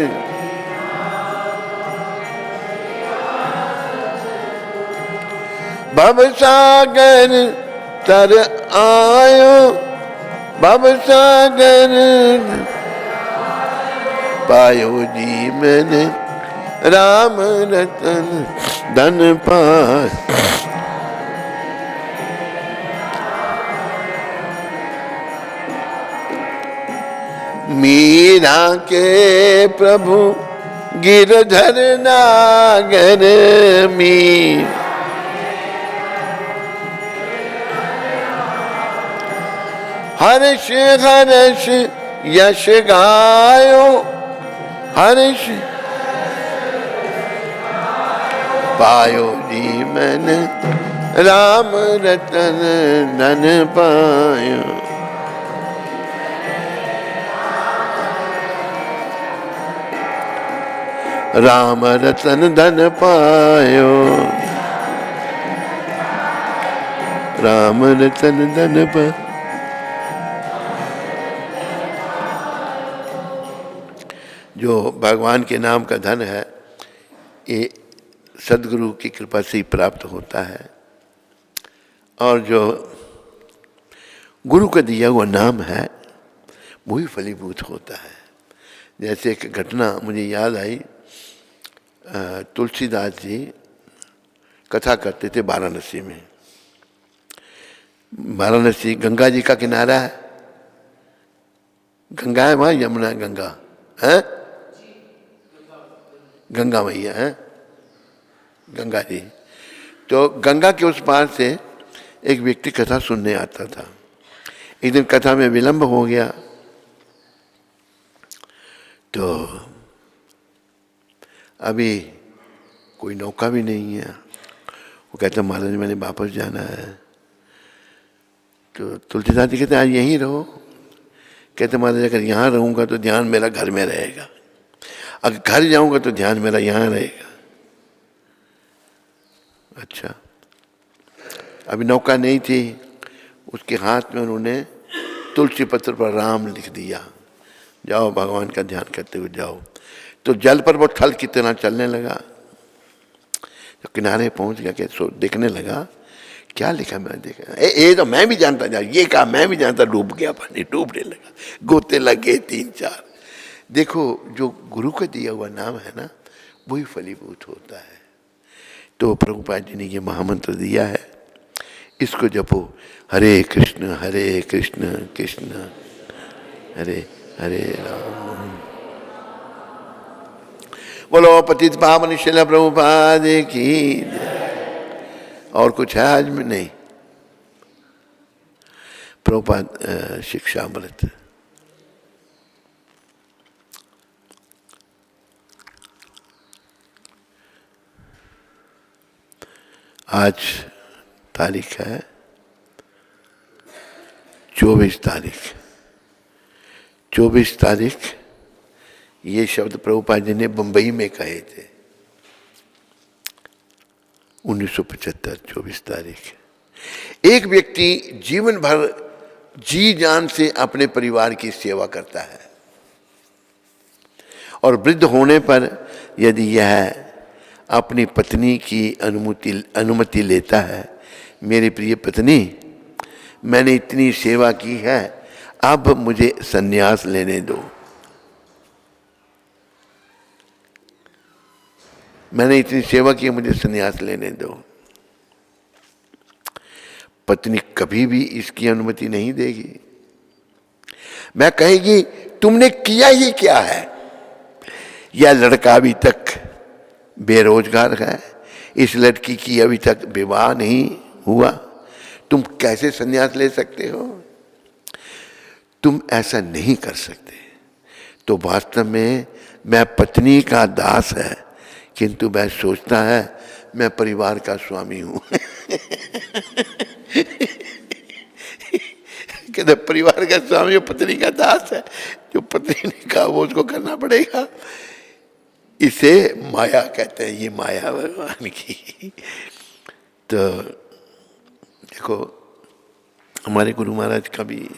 भव सागर तर आयो, भव सागर पायो जी मैंने राम रतन धन पायो। मीरा के प्रभु गिरधर नागर मीर, हर्ष हर्ष यश गायो, हर्ष पायो जीवन राम रतन धन पायो। राम रतन धन पायो, राम रतन धन पायो। जो भगवान के नाम का धन है ये सदगुरु की कृपा से ही प्राप्त होता है, और जो गुरु का दिया हुआ नाम है वही फलीभूत होता है। जैसे एक घटना मुझे याद आई, तुलसीदास जी कथा करते थे वाराणसी में। वाराणसी गंगा जी का किनारा है, गंगा है वहाँ, यमुना गंगा है, गंगा मैया है, गंगा जी। तो गंगा के उस पार से एक व्यक्ति कथा सुनने आता था। एक दिन कथा में विलंब हो गया, तो अभी कोई नौका भी नहीं है। वो कहता महाराज मैंने वापस जाना है। तो तुलसीदास जी कहते आज यहीं रहो। कहते महाराज अगर यहाँ रहूँगा तो ध्यान मेरा घर में रहेगा, अगर घर जाऊँगा तो ध्यान मेरा यहाँ रहेगा। अच्छा, अभी नौका नहीं थी, उसके हाथ में उन्होंने तुलसी पत्र पर राम लिख दिया, जाओ भगवान का ध्यान करते हुए जाओ। तो जल पर वो थल की तरह चलने लगा। तो किनारे पहुंच गया कि सो देखने लगा क्या लिखा। मैं देखा ये तो मैं भी जानता जा, ये कहा मैं भी जानता। डूब गया, पानी डूबने लगा, गोते लगे 3-4। देखो जो गुरु का दिया हुआ नाम है ना वही फलीभूत होता है। तो प्रभुपाद जी ने ये महामंत्र दिया है, इसको जपो, हरे कृष्ण कृष्ण हरे हरे राम। बोलो पतित पावन शिला प्रभुपाद की। और कुछ है आज में नहीं। प्रभुपाद शिक्षामृत। आज तारीख है 24 तारीख। 24 तारीख ये शब्द प्रभुपाद जी ने बंबई में कहे थे 1975, 24 तारीख। एक व्यक्ति जीवन भर जी जान से अपने परिवार की सेवा करता है और वृद्ध होने पर यदि यह अपनी पत्नी की अनुमति लेता है, मेरी प्रिय पत्नी मैंने इतनी सेवा की है, अब मुझे संन्यास लेने दो। मैंने इतनी सेवा की, मुझे संन्यास लेने दो। पत्नी कभी भी इसकी अनुमति नहीं देगी। मैं कहेगी तुमने किया ही क्या है। यह लड़का अभी तक बेरोजगार है, इस लड़की की अभी तक विवाह नहीं हुआ, तुम कैसे संन्यास ले सकते हो। तुम ऐसा नहीं कर सकते। तो वास्तव में मैं पत्नी का दास है, किंतु वह सोचता है मैं परिवार का स्वामी हूं। कहते परिवार का स्वामी पत्नी का दास है, जो पत्नी ने कहा वो उसको करना पड़ेगा। इसे माया कहते हैं, ये माया भगवान की। तो देखो हमारे गुरु महाराज का भी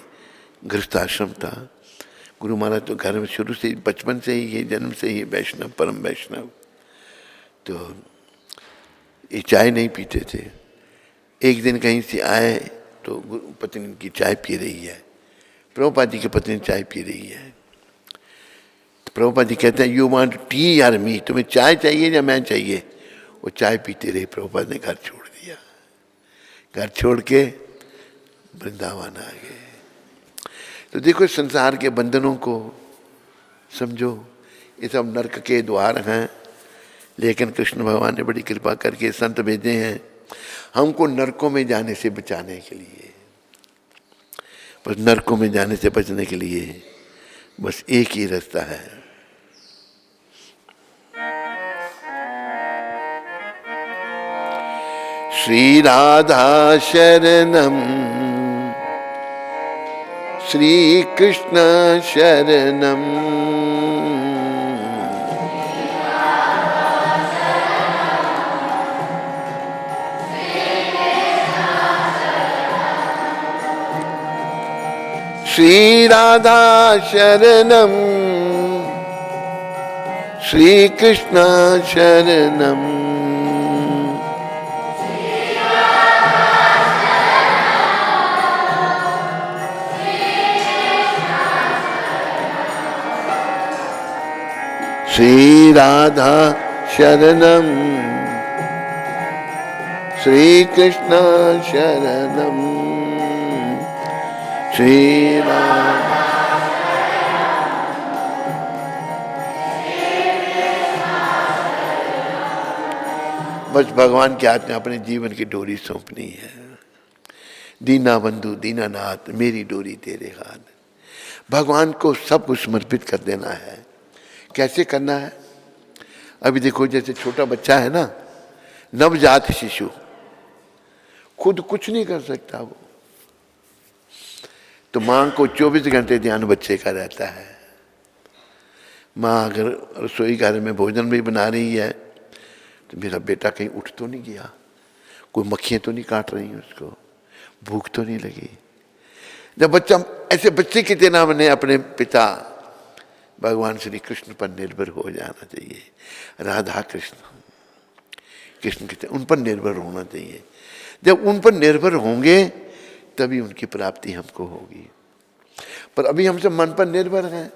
गृहस्थाश्रम था। गुरु महाराज तो घर में शुरू से बचपन से ही, ये जन्म से ही वैष्णव, परम वैष्णव। तो ये चाय नहीं पीते थे। एक दिन कहीं से आए तो पत्नी की चाय पी रही है, प्रभुपाद जी की पत्नी चाय पी रही है। तो प्रभुपाद जी कहते हैं यू वांट टी और मी, तुम्हें चाय चाहिए या मैं चाहिए। वो चाय पीते रहे। प्रभुपाद ने घर छोड़ दिया। घर छोड़ के वृंदावन आ गए। तो देखो संसार के बंधनों को समझो, ये सब नरक के द्वार हैं, लेकिन कृष्ण भगवान ने बड़ी कृपा करके संत भेजे हैं हमको नरकों में जाने से बचाने के लिए। बस नरकों में जाने से बचने के लिए बस एक ही रास्ता है, श्री राधा शरणम श्री कृष्ण शरणम श्री राधा शरणम श्री कृष्ण शरणम श्री राधा शरणम श्री कृष्ण शरणम श्री राधा। बस भगवान के हाथ में अपने जीवन की डोरी सौंपनी है। दीना बंधु दीनानाथ मेरी डोरी तेरे हाथ, भगवान को सब कुछ समर्पित कर देना है। कैसे करना है? अभी देखो जैसे छोटा बच्चा है ना, नवजात शिशु, खुद कुछ नहीं कर सकता वो, तो माँ को 24 घंटे ध्यान बच्चे का रहता है। माँ अगर रसोई घर में भोजन भी बना रही है तो मेरा बेटा कहीं उठ तो नहीं गया, कोई मक्खियाँ तो नहीं काट रही हैं उसको, भूख तो नहीं लगी। जब बच्चा ऐसे बच्चे की तरह मैंने अपने पिता भगवान श्री कृष्ण पर निर्भर हो जाना चाहिए। राधा कृष्ण कृष्ण की उन पर निर्भर होना चाहिए। जब उन पर निर्भर होंगे तभी उनकी प्राप्ति हमको होगी। पर अभी हम सब मन पर निर्भर हैं,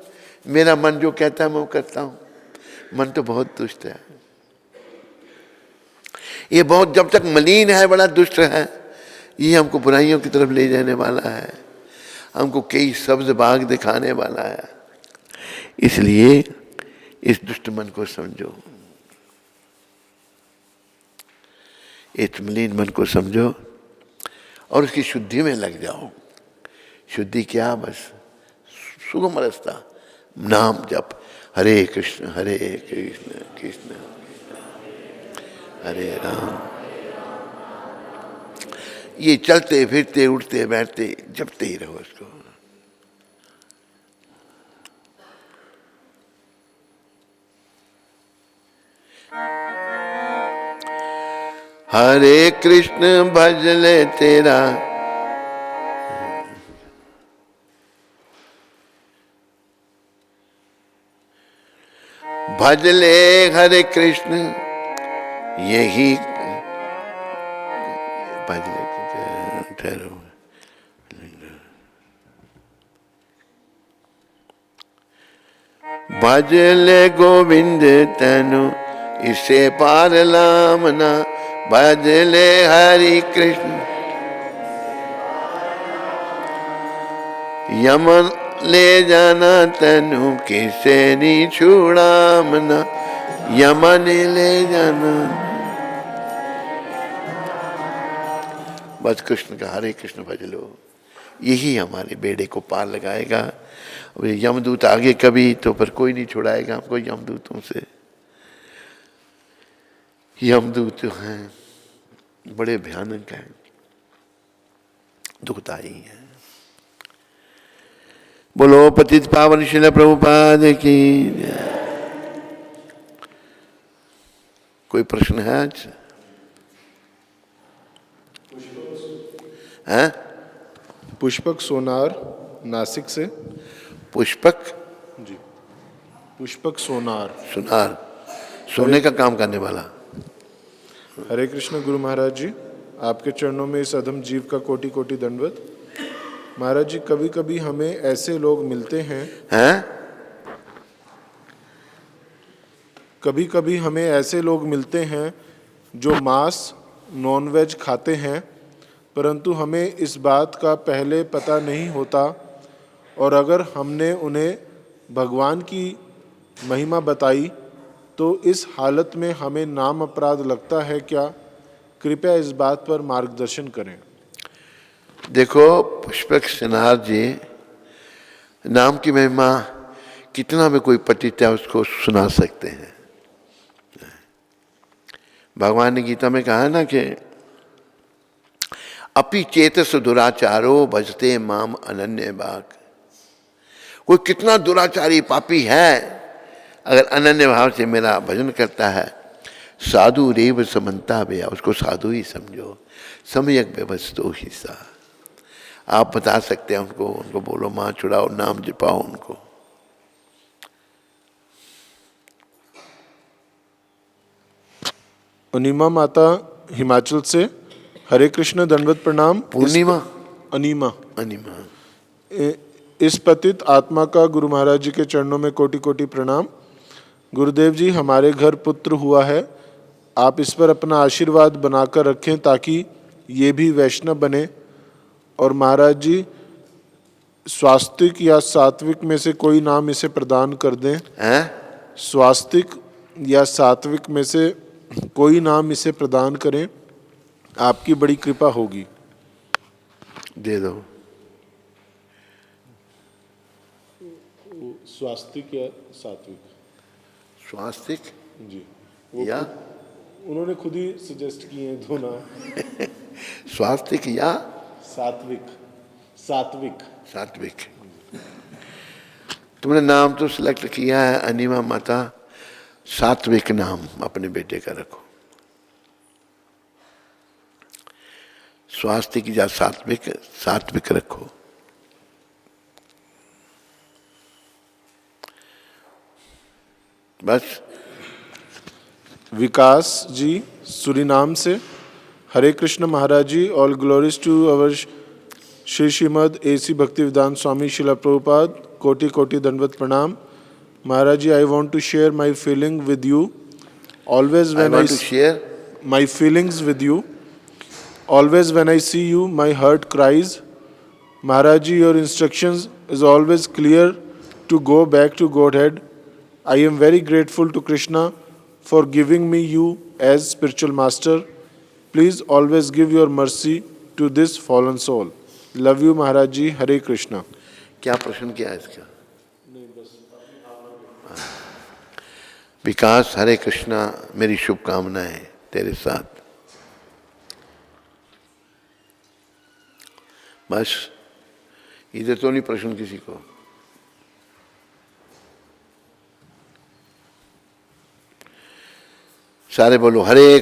मेरा मन जो कहता है मैं वो करता हूँ। मन तो बहुत दुष्ट है, ये बहुत जब तक मलिन है बड़ा दुष्ट है, ये हमको बुराइयों की तरफ ले जाने वाला है, हमको कई सब्ज बाग दिखाने वाला है। इसलिए इस दुष्ट मन को समझो, इस मलिन मन को समझो और उसकी शुद्धि में लग जाओ। शुद्धि क्या? बस सुगम रास्ता, नाम जप, हरे कृष्ण कृष्ण कृष्ण हरे राम। ये चलते फिरते उठते बैठते जपते ही रहो इसको। हरे कृष्ण भज ले तेरा, भज ले हरे कृष्ण, यही भज ले। ठहरो, भज ले गोविंद तनु, इसे पार लामना, भज ले हरि कृष्ण, यमन ले जाना तनु, किसे नी छुड़ामना, यमन ले जाना। बस कृष्ण का हरे कृष्ण भज लो, यही हमारे बेड़े को पार लगाएगा। यमदूत आगे कभी तो पर कोई नहीं छुड़ाएगा हमको यमदूतों से। यमदूत जो हैं बड़े भयानक हैं, दुखदाई हैं। बोलो पतित पावन शिल प्रभुपाद की। कोई प्रश्न है आज? हैं? पुष्पक सोनार नासिक से। पुष्पक जी, पुष्पक सोनार। सोनार, सोने का काम करने वाला। हरे कृष्ण गुरु महाराज जी, आपके चरणों में इस अधम जीव का कोटि कोटि दंडवत। महाराज जी, कभी कभी हमें ऐसे लोग मिलते हैं, कभी कभी हमें ऐसे लोग मिलते हैं जो मांस नॉनवेज खाते हैं, परंतु हमें इस बात का पहले पता नहीं होता और अगर हमने उन्हें भगवान की महिमा बताई तो इस हालत में हमें नाम अपराध लगता है क्या? कृपया इस बात पर मार्गदर्शन करें। देखो पुष्पक सिन्हार जी, नाम की महिमा कितना में कोई पतित है उसको सुना सकते हैं। भगवान ने गीता में कहा है ना कि अपि चेतस दुराचारो भजते माम अनन्य भाग। कोई कितना दुराचारी पापी है, अगर अनन्य भाव से मेरा भजन करता है, साधु रेव समन्ता भया, उसको साधु ही समझो, सम्यक व्यवस्थो ही सा। आप बता सकते हैं उनको, उनको बोलो माँ चुड़ाओ, नाम जपाओ उनको। अनिमा माता हिमाचल से, हरे कृष्ण दंडवत प्रणाम। पूर्णिमा अनिमा, अनिमा, इस पतित आत्मा का गुरु महाराज जी के चरणों में कोटि कोटि प्रणाम। गुरुदेव जी, हमारे घर पुत्र हुआ है, आप इस पर अपना आशीर्वाद बनाकर रखें ताकि ये भी वैष्णव बने। और महाराज जी, स्वास्तिक या सात्विक में से कोई नाम इसे प्रदान कर दें। हैं? स्वास्तिक या सात्विक में से कोई नाम इसे प्रदान करें, आपकी बड़ी कृपा होगी। दे दो। स्वास्तिक या सात्विक? स्वास्तिक जी, या उन्होंने खुद ही सजेस्ट किए हैं दो नाम। स्वास्तिक या सात्विक, सात्विक, सात्विक। तुमने नाम तो सिलेक्ट किया है अनिमा माता, सात्विक नाम अपने बेटे का रखो। स्वास्तिक या सात्विक, सात्विक रखो। बस। विकास जी सुरीनाम से, Hare Krishna Maharaj ji, all glories to our Shri Srimad AC Bhaktivedanta Swami Srila Prabhupada, कोटि कोटि दंडवत प्रणाम। Maharaj ji, I want to share my feeling with you always when I share my feelings with you. Always when I see you, my heart cries. Maharaji, your instructions is always clear to go back to Godhead. I am very grateful to Krishna for giving me you as spiritual master. Please always give your mercy to this fallen soul. Love you, Maharaji. Hare Krishna. क्या प्रश्न किया है इसका? विकास, हरे कृष्णा, मेरी शुभकामनाएं तेरे साथ। बस, इधर तो नहीं प्रश्न किसी को। सारे बोलो हरे